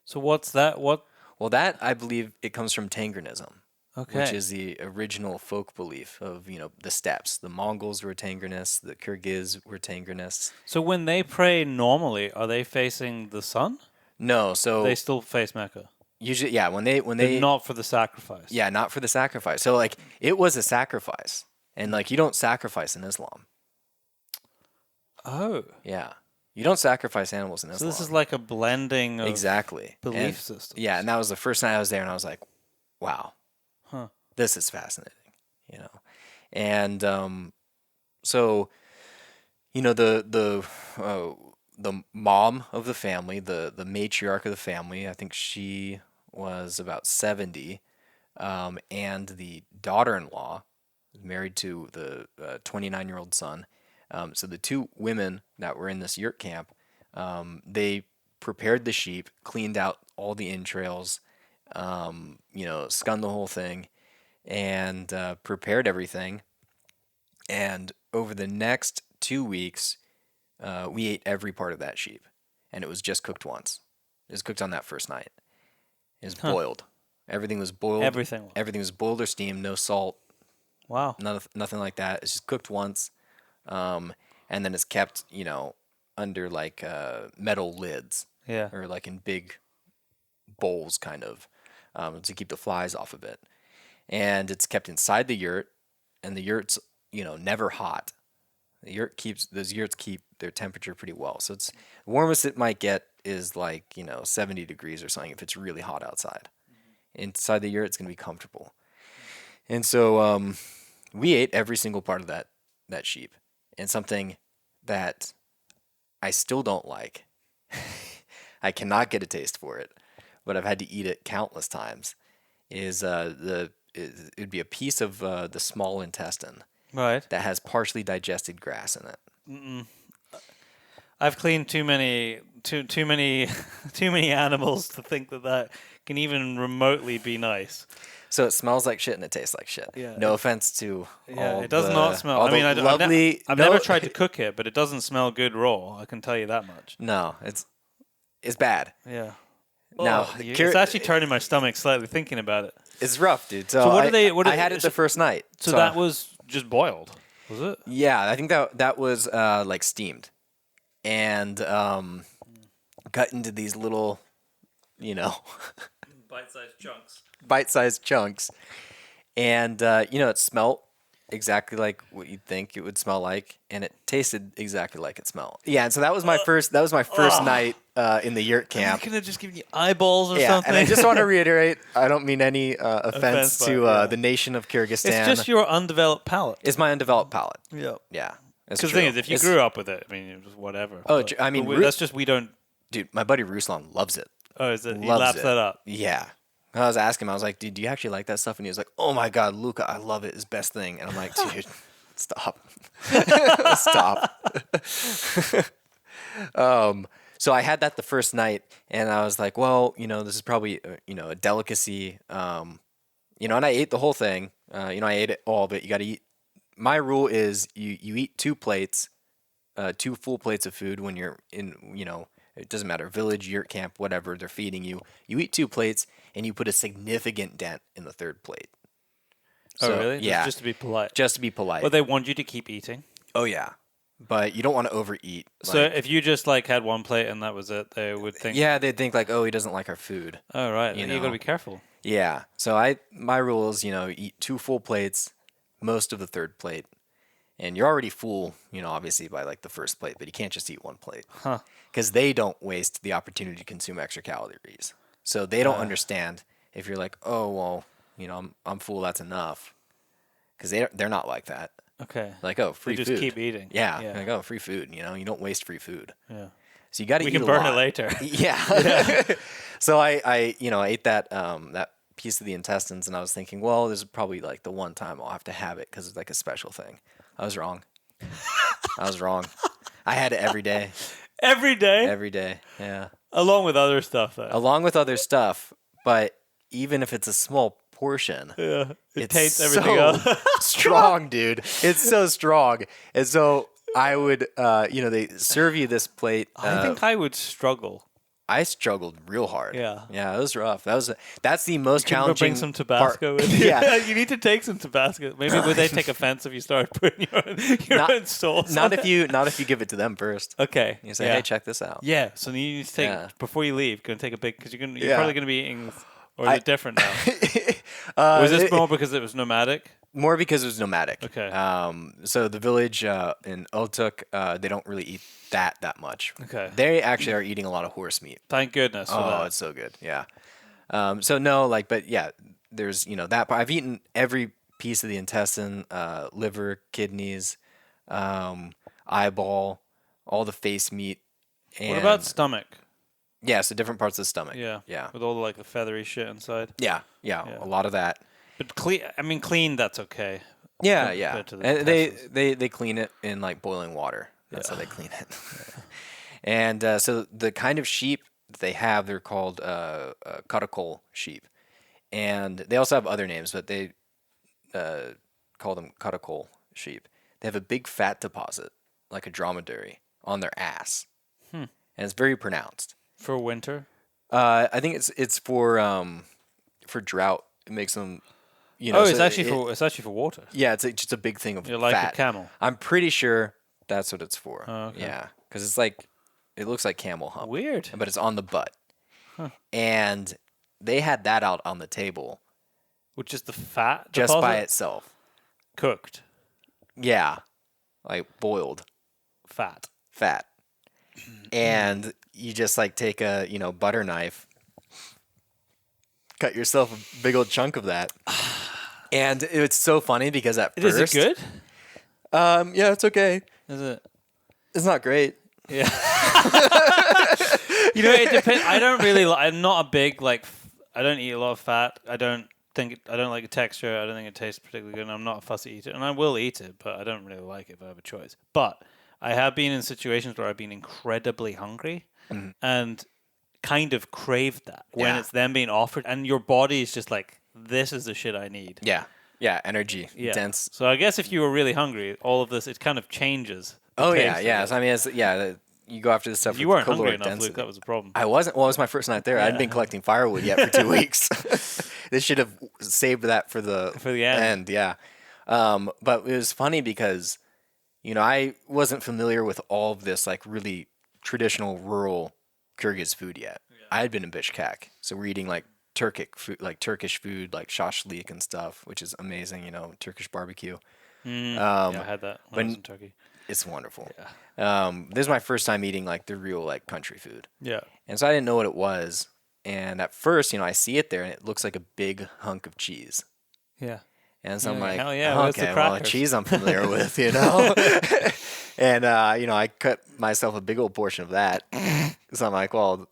So what's that? What? Well, that I believe it comes from Tangrenism, Okay. which is the original folk belief of the steppes. The Mongols were Tangrenists, the Kyrgyz were Tangrenists. So when they pray normally, are they facing the sun? No, so They still face Mecca. usually, yeah, when But they not for the sacrifice. yeah, not for the sacrifice. So like it was a sacrifice, and like you don't sacrifice in Islam. Oh. Yeah, you don't sacrifice animals in So Islam. this is like a blending of exactly belief And- systems. Yeah, and that was the first night I was there, and I was like, wow, Huh. this is fascinating. And so the mom of the family, the matriarch of the family, I think she was about 70, and the daughter-in-law married to the 29-year-old son. So the 2 women that were in this yurt camp, they prepared the sheep, cleaned out all the entrails, skunned the whole thing, and prepared everything. And over the next 2 weeks, we ate every part of that sheep, and it was just cooked once. It was cooked on that first night. It was boiled. Everything was boiled. Everything. Everything was boiled or steamed. No salt. Wow. Nothing like that. It's just cooked once, and then it's kept, under like metal lids. Yeah. Or like in big bowls, kind of, to keep the flies off of it. And it's kept inside the yurt, and the yurt's never hot. Those yurts keep their temperature pretty well. So it's the warmest it might get is like 70 degrees or something if it's really hot outside. Inside the yurt, it's gonna be comfortable. And so we ate every single part of that sheep, and something that I still don't like. I cannot get a taste for it, but I've had to eat it countless times. It'd be a piece of the small intestine. Right. That has partially digested grass in it. I've cleaned too many animals to think that can even remotely be nice. So it smells like shit and it tastes like shit. Yeah, no offense to all it does not smell. all I mean, the I've never tried to cook it, but it doesn't smell good raw. I can tell you that much. No, it's bad. Yeah. Now It's actually turning my stomach slightly thinking about it. it's rough, dude. So I had it the first night. So that was just boiled, was it? Yeah, I think that was like steamed, and cut into these little, Bite-sized chunks. and it smelled exactly like what you'd think it would smell like, and it tasted exactly like it smelled. Yeah, and so that was my first night in the yurt camp. Could have just given you eyeballs or Yeah, something. and I just want to reiterate, I don't mean any offense Offense, to but, yeah. the nation of Kyrgyzstan. It's just your undeveloped palate. It's my undeveloped palate. Yeah. Yeah, it's Because the true. thing is, if you grew up with it, I mean, it was whatever. Oh, But- I mean, but that's just we don't. Dude, my buddy Ruslan loves it. Oh, is it? He Loves laps it. that up. Yeah. I was asking him, I was like, dude, do you actually like that stuff? And he was like, oh my God, Luca, I love it. It's the best thing. And I'm like, dude, stop. Stop. So I had that the first night, and I was like, well, this is probably, a delicacy. And I ate the whole thing. I ate it all, but you got to eat. My rule is you eat 2 plates, 2 full plates of food when you're in, it doesn't matter, village, yurt camp, whatever, they're feeding you. You eat 2 plates, and you put a significant dent in the 3rd plate. Oh, So, really? Yeah. Just to be polite. Just to be polite. Well, they want you to keep eating. Oh, yeah. but you don't want to overeat. So like- if you just like had one plate and that was it, they would think, yeah, they'd think like, oh, he doesn't like our food. oh right, you you got to know. be careful. Yeah. So my rule is, eat 2 full plates, most of the third plate. And you're already full, obviously by like the first plate, but you can't just eat 1 plate. Huh. Because they don't waste the opportunity to consume extra calories. So they don't understand if you're like, oh, well, I'm full, that's enough. Because they're not like that. Okay. Like, oh, free They food. just keep eating. Yeah. Yeah. Like, oh, free food. You don't waste free food. Yeah. So you got to We eat can a burn lot. it later. Yeah. So I ate that piece of the intestines, and I was thinking, well, this is probably like the one time I'll have to have it because it's like a special thing. I was wrong. I had it every day. Every day? Every day. Yeah. Along with other stuff, though. Along with other stuff, but even if it's a small portion, Yeah. It it's taints everything so else. strong, dude. It's so strong. And so I would, they serve you this plate. I think I would struggle. I struggled real hard. Yeah. Yeah, it was rough. That's the most Can we challenging. bring some Tabasco with you? Yeah. You need to take some Tabasco. Maybe would they take offense if you started putting your own sauce Not on if you give it to them first. Okay. You say, yeah. hey, check this out. Yeah, so you need to take, Yeah. before you leave, go and take a big, because you're Yeah. probably going to be eating, or is it different now? Was Was this more because it was nomadic? More because it was nomadic. Okay. So the village in Otuk, they don't really eat that much. Okay. They actually are eating a lot of horse meat. Thank goodness for Oh, that. it's so good. Yeah. So no, but yeah, there's that. I've eaten every piece of the intestine, liver, kidneys, eyeball, all the face meat. And What about stomach? yeah, so different parts of the stomach. Yeah. Yeah. With all the feathery shit inside. Yeah. A lot of that. But clean, that's okay. Yeah, compared yeah. to the And intestines. they clean it in like boiling water. That's how they clean it. And so the kind of sheep that they have, they're called caracol sheep, and they also have other names, but they call them caracol sheep. They have a big fat deposit, like a dromedary, on their ass, and it's very pronounced. For winter? I think it's for drought. It makes them. It's actually for water. Yeah, it's just a big thing of You're like fat. a camel. I'm pretty sure that's what it's for. Oh, okay. Yeah, because it's like it looks like camel hump. Weird. But it's on the butt. And they had that out on the table Which is the fat just by deposit? itself. Cooked. Yeah, like boiled Fat. fat. And you just like take a butter knife, cut yourself a big old chunk of that. And it's so funny because at Is first, it good? Yeah, it's okay. Is it? It's not great. Yeah. It depends. I don't really. I'm not a big I don't eat a lot of fat. I don't like the texture. I don't think it tastes particularly good. And I'm not a fussy eater, and I will eat it, but I don't really like it if I have a choice. But I have been in situations where I've been incredibly hungry and kind of craved that when Yeah. it's then being offered, and your body is just like, this is the shit I need. Yeah, energy, Yeah. dense. So I guess if you were really hungry, all of this, it kind of changes. the Oh taste yeah, of yeah. it. So, I mean, you go after this stuff. If you with weren't hungry caloric enough, density. Luke, that was a problem. I wasn't. Well, it was my first night there. I hadn't been collecting firewood yet for 2 weeks. They should have saved that for the end. Yeah. But it was funny because, I wasn't familiar with all of this like really traditional rural Kyrgyz food yet. I had been in Bishkek, so we're eating like Turkish food, like shashlik and stuff, which is amazing. Turkish barbecue. Yeah, I had that when I was in Turkey. It's wonderful. This is my first time eating like the real like country food. Yeah. And so I didn't know what it was. And at first, I see it there and it looks like a big hunk of cheese. Yeah. And so I'm Yeah, like, hell yeah, where's the okay, well, crackers? cheese I'm familiar with, And, I cut myself a big old portion of that. So I'm like, well,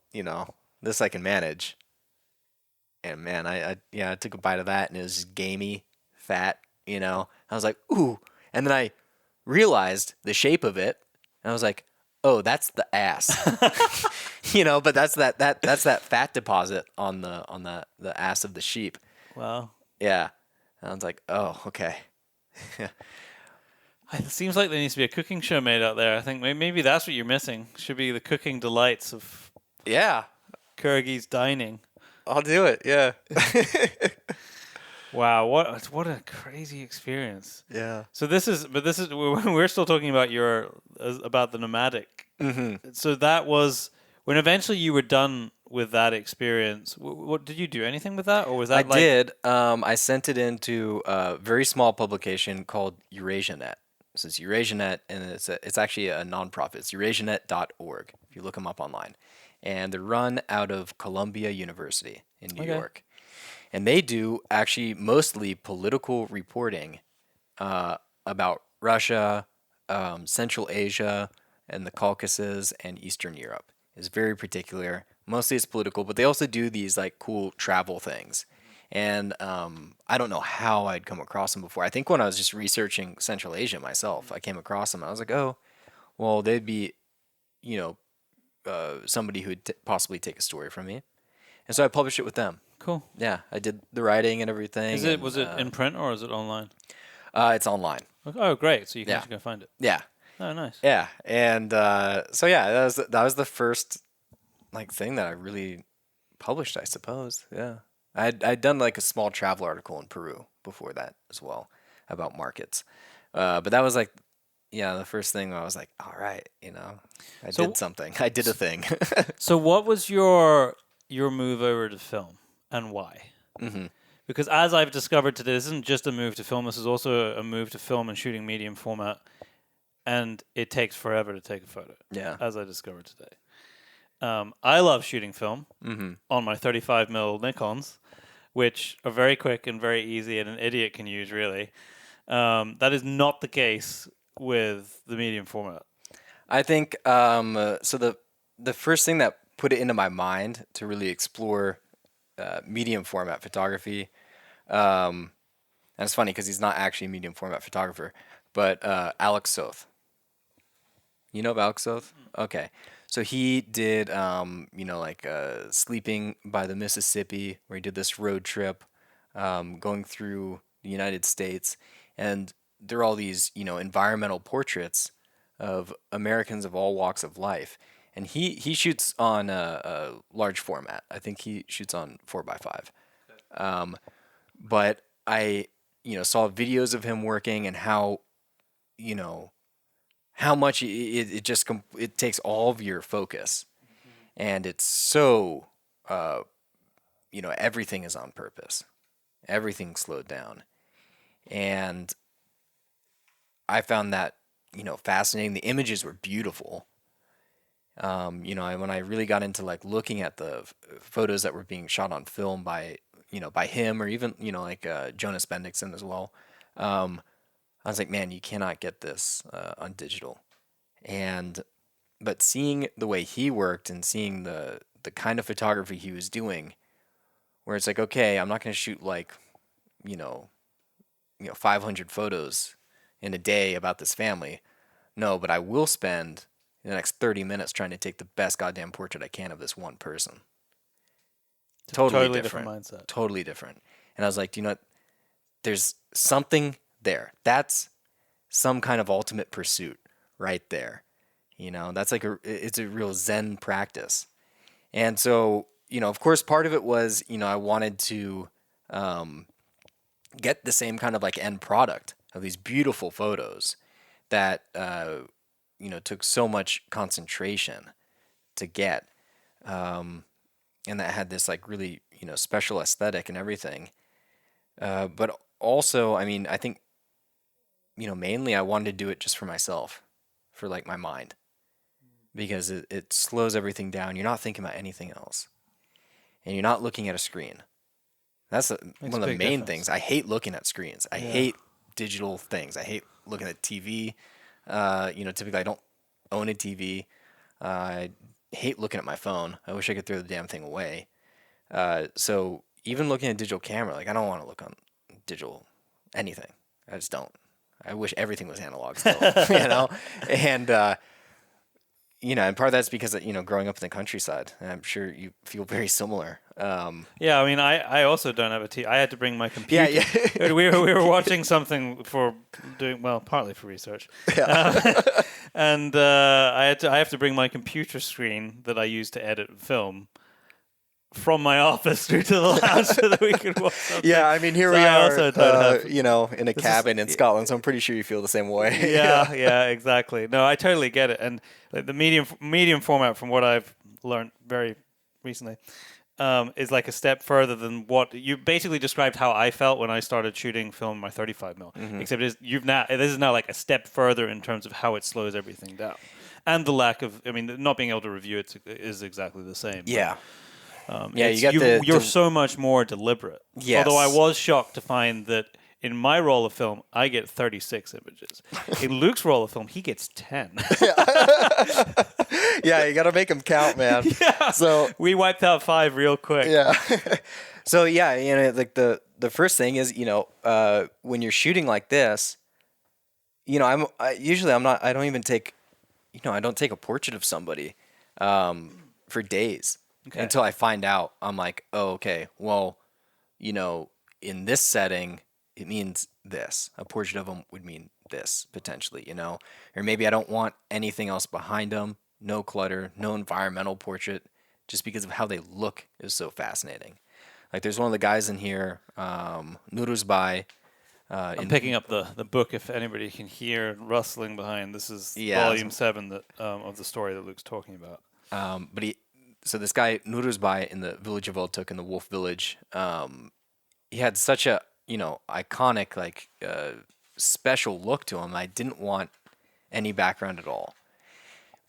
this I can manage. And man, I took a bite of that and it was just gamey, fat, I was like, ooh. And then I realized the shape of it. And I was like, oh, that's the ass. But that's that fat deposit on the ass of the sheep. Wow. Yeah. And I was like, oh, okay. It seems like there needs to be a cooking show made out there. I think maybe that's what you're missing. Should be the cooking delights of Yeah. Kyrgyz dining. I'll do it. Yeah. Wow, what a crazy experience. Yeah. So this is we're still talking about your about the nomadic. Mm-hmm. So that was when eventually you were done with that experience. What did you do? Anything with that, or was that I did. I sent it into a very small publication called EurasiaNet. This is EurasiaNet, and it's actually a nonprofit. It's eurasianet.org, if you look them up online. And they're run out of Columbia University in New York. And they do actually mostly political reporting about Russia, Central Asia, and the Caucasus, and Eastern Europe. It's very particular. Mostly it's political, but they also do these like cool travel things. And I don't know how I'd come across them before. I think when I was just researching Central Asia myself, I came across them. And I was like, oh, well, they'd be, somebody who'd possibly take a story from me. And so I published it with them. Cool. Yeah, I did the writing and everything. Was it in print or is it online? It's online. Oh, great! So you can actually go find it. Yeah. Oh, nice. Yeah, and so yeah, that was the first thing that I really published, I suppose. Yeah, I'd done like a small travel article in Peru before that as well about markets, but that was the first thing where I was like, all right, I did something. I did a thing. So what was your move over to film and why? Mm-hmm. Because as I've discovered today, this isn't just a move to film. This is also a move to film and shooting medium format. And it takes forever to take a photo. Yeah. As I discovered today. I love shooting film on my 35mm Nikons, which are very quick and very easy and an idiot can use, really. That is not the case with the medium format. I think, so the first thing that put it into my mind to really explore medium format photography, and it's funny because he's not actually a medium format photographer, but Alex Soth. You know of Alex Soth? Okay. So he did, Sleeping by the Mississippi, where he did this road trip going through the United States. And there are all these, environmental portraits of Americans of all walks of life. And he shoots on a large format. I think he shoots on 4x5. But I, saw videos of him working and how much it just it takes all of your focus, and it's so everything is on purpose, everything's slowed down, and I found that fascinating. The images were beautiful. When I really got into looking at the photos that were being shot on film by him, or even Jonas Bendixen as well. I was like, man, you cannot get this on digital. But seeing the way he worked and seeing the kind of photography he was doing, where it's like, okay, I'm not going to shoot 500 photos in a day about this family. No, but I will spend the next 30 minutes trying to take the best goddamn portrait I can of this one person. Totally different mindset. Totally different. And I was like, there's something there. That's some kind of ultimate pursuit right there. That's it's a real Zen practice. And so, of course, part of it was, I wanted to get the same kind of end product of these beautiful photos that, took so much concentration to get. And that had this really, special aesthetic and everything. But also, I think, mainly I wanted to do it just for myself, for my mind, because it slows everything down. You're not thinking about anything else, and you're not looking at a screen. That's one of the main things. I hate looking at screens. I hate digital things. I hate looking at TV. Typically I don't own a TV. I hate looking at my phone. I wish I could throw the damn thing away. So even looking at a digital camera, I don't want to look on digital anything. I just don't. I wish everything was analog still, and and part of that's because growing up in the countryside, and I'm sure you feel very similar. Yeah, I also don't have a TV. I had to bring my computer. Yeah. we were watching something for partly for research. Yeah. And I have to bring my computer screen that I use to edit film from my office through to the lounge so that we could watch something. Yeah, I mean, here So we I are, also don't have- in a cabin in Scotland, so I'm pretty sure you feel the same way. Yeah, exactly. No, I totally get it. And like, the medium format, from what I've learned very recently, is like a step further than what you basically described how I felt when I started shooting film my 35mm. Except this is now like a step further in terms of how it slows everything down, and the lack of, I mean, not being able to review it is exactly the same. Yeah. Yeah, you're so much more deliberate. Yes. Although I was shocked to find that in my roll of film, I get 36 images. In Luke's roll of film, he gets 10. Yeah, you got to make them count, man. Yeah. So we wiped out 5 real quick. yeah. So yeah, like the first thing is, when you're shooting like this, I don't even take, I don't take a portrait of somebody for days until I find out. I'm like, oh, okay, well, in this setting, it means this. A portrait of them would mean this, potentially, or maybe I don't want anything else behind them. No clutter, no environmental portrait, just because of how they look is so fascinating. Like, there's one of the guys in here, Nuruzbai. I'm picking up the book if anybody can hear rustling behind. This is volume 7 of the story that Luke's talking about. So this guy, Nuruzbai, in the village of Otuk, in the Wolf Village, he had such a, iconic, like, special look to him. I didn't want any background at all.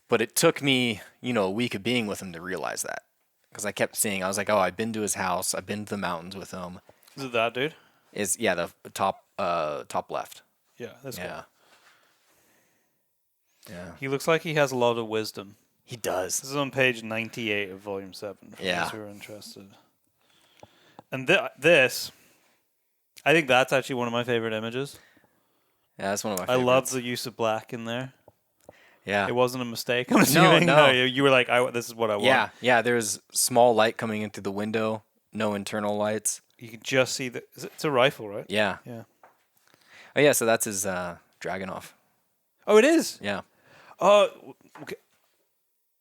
But it took me, a week of being with him to realize that. Because I kept seeing, I was like, oh, I've been to his house. I've been to the mountains with him. Is it that dude? The top left. Yeah, that's cool. Yeah. He looks like he has a lot of wisdom. He does. This is on page 98 of volume 7, for those who are interested. And this, I think that's actually one of my favorite images. Yeah, that's one of my favorites. I love the use of black in there. Yeah. It wasn't a mistake, I'm assuming. No. You were like, this is what I want. Yeah, there's small light coming in through the window, no internal lights. You can just see it's a rifle, right? Yeah. Yeah. Oh, yeah, so that's his Dragunov. Oh, it is? Yeah. Oh, okay.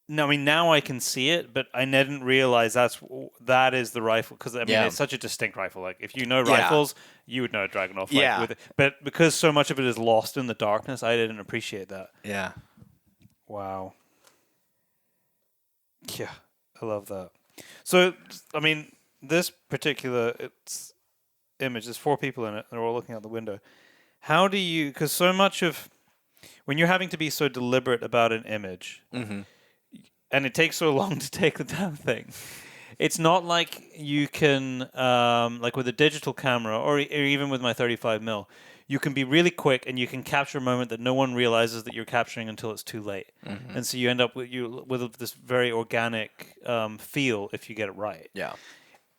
No, I mean, now I can see it, but I didn't realize that is the rifle, because I mean, it's such a distinct rifle. Like, if you know rifles, you would know a Dragunov. Like, but because so much of it is lost in the darkness, I didn't appreciate that. Yeah. Wow. Yeah, I love that. So, I mean, this particular image, there's 4 people in it, they're all looking out the window. How do you, because so much of, when you're having to be so deliberate about an image, and it takes so long to take the damn thing, it's not like you can, like with a digital camera, or even with my 35mm, you can be really quick and you can capture a moment that no one realizes that you're capturing until it's too late. And so you end up with this very organic feel if you get it right. Yeah.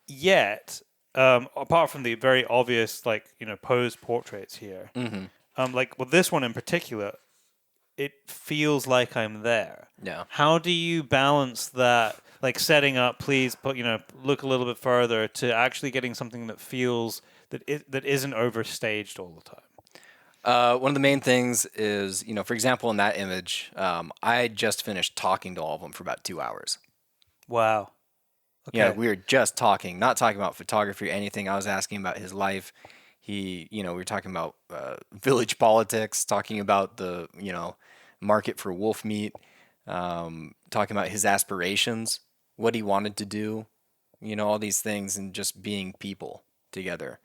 Yet, apart from the very obvious, like, posed portraits here, like with this one in particular, it feels like I'm there. Yeah. How do you balance that, like setting up, please put, look a little bit further, to actually getting something that feels that isn't overstaged all the time? One of the main things is, for example, in that image, I just finished talking to all of them for about 2 hours. Wow. Okay. Yeah, we were just talking, not talking about photography or anything. I was asking about his life. We were talking about village politics, talking about the, market for wolf meat, talking about his aspirations, what he wanted to do, all these things, and just being people together.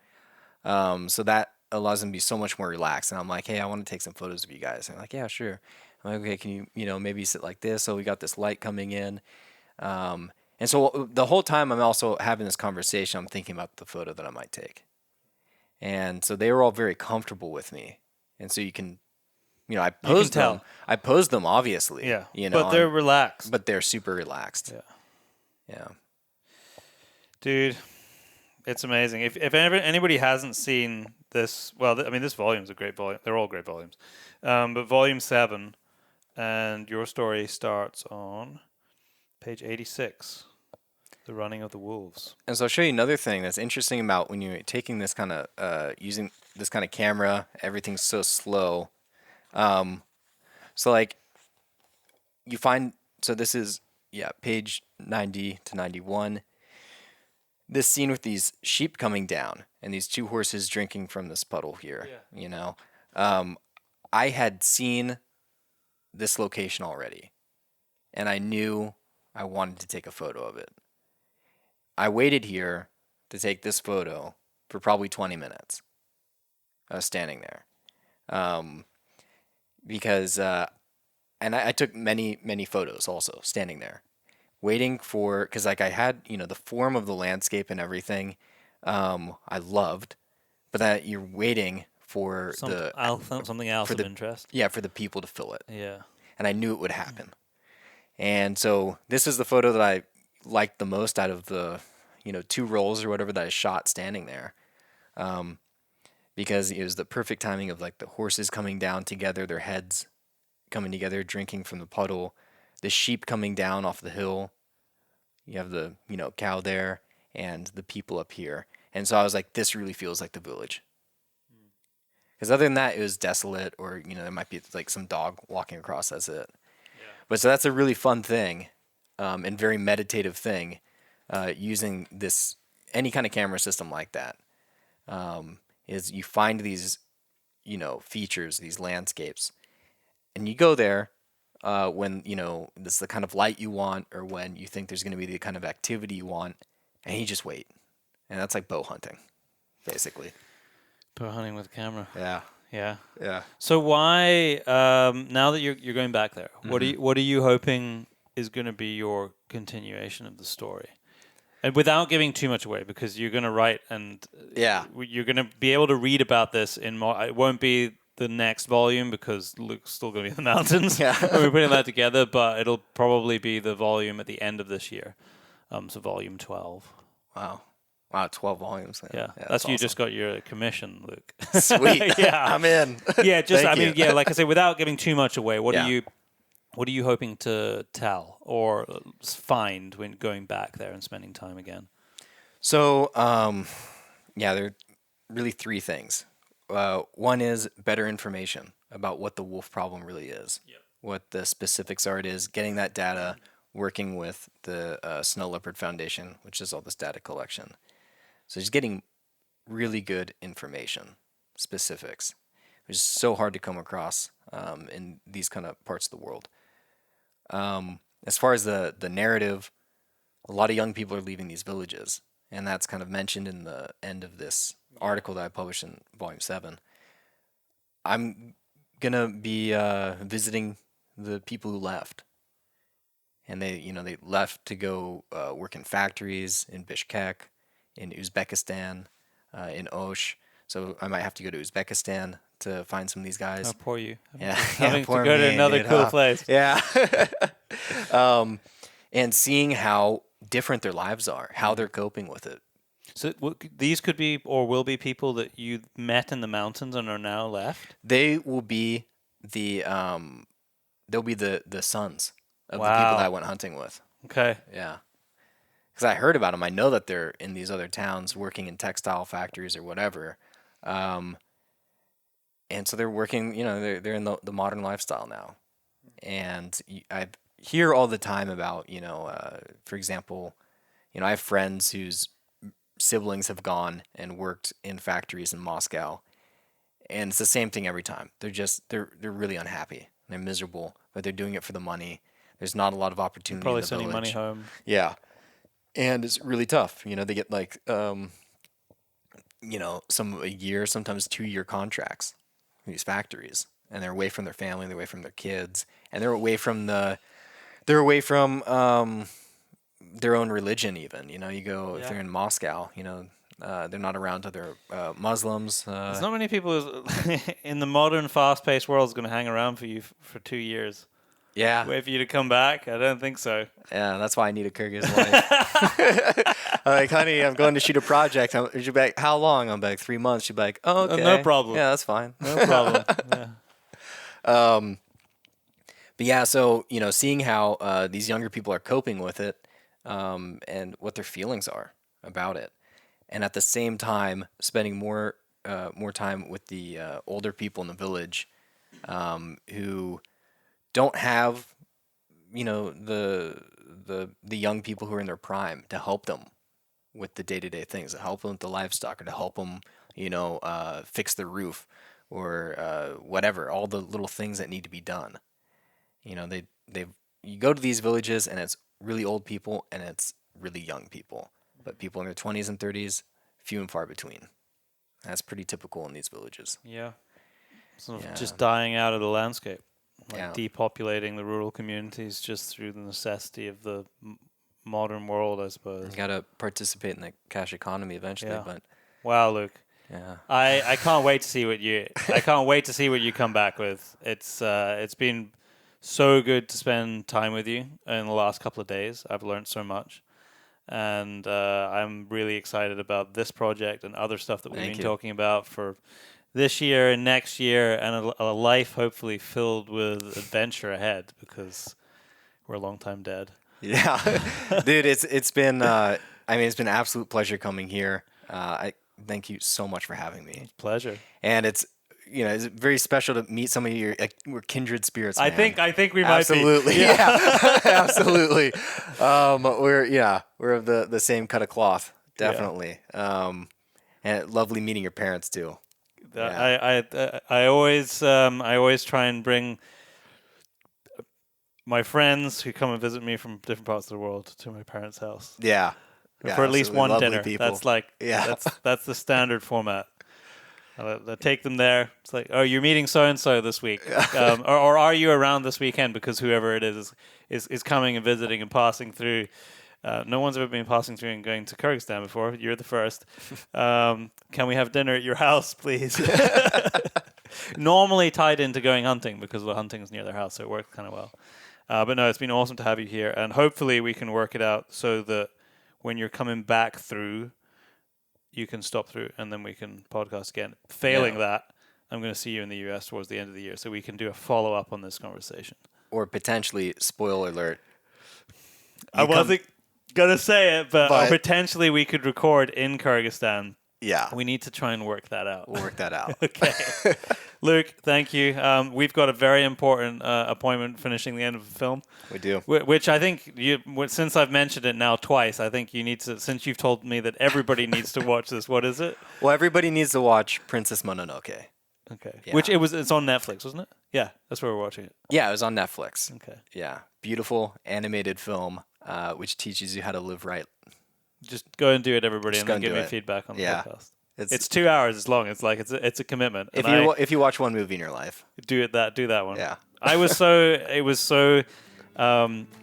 So that allows them to be so much more relaxed. And I'm like, hey, I want to take some photos of you guys. And they're like, yeah, sure. I'm like, okay, can you, maybe sit like this? So we got this light coming in. And so the whole time I'm also having this conversation, I'm thinking about the photo that I might take. And so they were all very comfortable with me. And so you can, I posed them. I posed them, obviously. Yeah. But they're relaxed. But they're super relaxed. Yeah. Yeah. Dude, it's amazing. If anybody hasn't seen this, well, this volume is a great volume. They're all great volumes. But volume 7, and your story starts on page 86. The running of the wolves. And so I'll show you another thing that's interesting about when you're taking this kind of, using this kind of camera, everything's so slow. So like you find, so this is, page 90 to 91. this scene with these sheep coming down and these two horses drinking from this puddle here. Yeah. You know, I had seen this location already, and I knew I wanted to take a photo of it. I waited here to take this photo for probably 20 minutes. I was standing there. Because and I took many photos also standing there, waiting for, because like I had, you know, the form of the landscape and everything, I loved, but that you're waiting for something else for of the interest. yeah, for the people to fill it, Yeah. and I knew it would happen, and so this is the photo that I liked the most out of the, you know, 2 rolls or whatever that I shot standing there. Because it was the perfect timing of like the horses coming down together, their heads coming together, drinking from the puddle, the sheep coming down off the hill. You have the, you know, cow there and the people up here. And so I was like, this really feels like the village. Because other than that, it was desolate, or, you know, there might be like some dog walking across, that's it. Yeah. But so that's a really fun thing, and very meditative thing, using this, any kind of camera system like that. Is you find these, you know, features, these landscapes, and you go there when, you know, this is the kind of light you want, or when you think there's going to be the kind of activity you want, and you just wait. And that's like bow hunting, basically. Bow hunting with a camera. Yeah. Yeah. Yeah. So why, now that you're going back there, what are you hoping is going to be your continuation of the story? And without giving too much away, because you're going to write and Yeah. you're going to be able to read about this in more. It won't be the next volume because Luke's still going to be in the mountains Yeah. when we're putting that together, but it'll probably be the volume at the end of this year. So volume 12. Wow. Wow, 12 volumes. Yeah, that's awesome. you just got your commission, Luke. Sweet. Yeah. I'm in. Yeah, just, Thank I mean, you. yeah, like I say, without giving too much away, what Yeah. are you hoping to tell or find when going back there and spending time again? So, yeah, there are really 3 things. One is better information about what the wolf problem really is, what the specifics are. It is getting that data, working with the Snow Leopard Foundation, which is all this data collection. So just getting really good information, specifics, which is so hard to come across in these kind of parts of the world. As far as the narrative, a lot of young people are leaving these villages. And that's kind of mentioned in the end of this article that I published in Volume 7. I'm going to be visiting the people who left. And they, you know, they left to go work in factories in Bishkek, in Uzbekistan, in Osh. So I might have to go to Uzbekistan to find some of these guys. Oh, poor you. Yeah, Having poor to go to me, another dude, cool huh? place. Yeah. And seeing how different their lives are, how they're coping with it. So these could be or will be people that you met in the mountains and are now left? They will be they'll be the sons of the people Wow. that I went hunting with. Okay. Yeah. Because I heard about them. I know that they're in these other towns working in textile factories or whatever. And so they're working, you know, they're in the modern lifestyle now. And I hear all the time about, you know, for example, you know, I have friends whose siblings have gone and worked in factories in Moscow, and it's the same thing every time. They're really unhappy. They're miserable, but they're doing it for the money. There's not a lot of opportunity Probably in the sending money village. home. Yeah, and it's really tough. You know, they get like, you know, a year, sometimes 2-year contracts in these factories, and they're away from their family, they're away from their kids, and they're away from their own religion even. You know, you go, if they're in Moscow, you know, they're not around other Muslims. There's not many people in the modern, fast-paced world is going to hang around for you for 2 years. Yeah. Wait for you to come back? I don't think so. Yeah, that's why I need a Kyrgyz wife. I'm like, honey, I'm going to shoot a project. She'll be like, how long? I'm like, 3 months. She'll be like, oh, okay. No problem. Yeah, that's fine. No problem. Yeah. But yeah, so, you know, seeing how these younger people are coping with it, and what their feelings are about it, and at the same time spending more time with the older people in the village, who don't have, you know, the young people who are in their prime to help them with the day-to-day things, to help them with the livestock, or to help them, fix their roof, or whatever, all the little things that need to be done. You go to these villages and it's really old people and it's really young people, but people in their 20s and 30s, few and far between. That's pretty typical in these villages. Yeah. Sort of just dying out of the landscape, Yeah. depopulating the rural communities just through the necessity of the modern world, I suppose. You gotta participate in the cash economy eventually, but wow, Luke. yeah, I can't wait to see what you come back with. It's been so good to spend time with you in the last couple of days. I've learned so much, and I'm really excited about this project and other stuff that we've been talking about for this year and next year, and a life hopefully filled with adventure ahead, because we're a long time dead. Yeah, dude, it's been it's been an absolute pleasure coming here. I thank you so much for having me. Pleasure. And it's very special to meet some of you. We're kindred spirits, man. I think we might be. Absolutely. Yeah. Absolutely. We're of the same cut of cloth, definitely. And lovely meeting your parents too. I always try and bring my friends who come and visit me from different parts of the world to my parents' house. Yeah. For at least one dinner. People. That's the standard format. I take them there. It's like, oh, you're meeting so and so this week, or are you around this weekend? Because whoever it is coming and visiting and passing through. No one's ever been passing through and going to Kyrgyzstan before. You're the first. Can we have dinner at your house, please? Normally tied into going hunting, because the hunting is near their house, so it works kind of well. But no, it's been awesome to have you here, and hopefully we can work it out so that when you're coming back through, you can stop through, and then we can podcast again. Failing that, I'm going to see you in the US towards the end of the year, so we can do a follow-up on this conversation. Or potentially, spoiler alert. I wasn't going to say it, but potentially we could record in Kyrgyzstan. Yeah. We need to try and work that out. We'll work that out. Okay. Luke, thank you. We've got a very important appointment finishing the end of the film. We do. Which I think, since I've mentioned it now twice, I think you need to, since you've told me that everybody needs to watch this, what is it? Well, everybody needs to watch Princess Mononoke. Okay. Yeah. It's on Netflix, wasn't it? Yeah, that's where we're watching it. Yeah, it was on Netflix. Okay. Yeah. Beautiful animated film, which teaches you how to live right. Just go and do it, everybody, and then give me feedback on the podcast. It's 2 hours as long. It's like it's a commitment. If you watch one movie in your life, do that one. Yeah. It was so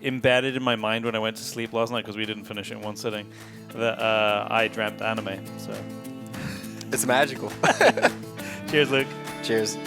embedded in my mind when I went to sleep last night, because we didn't finish it in one sitting, that I dreamt anime. So it's magical. Cheers, Luke. Cheers.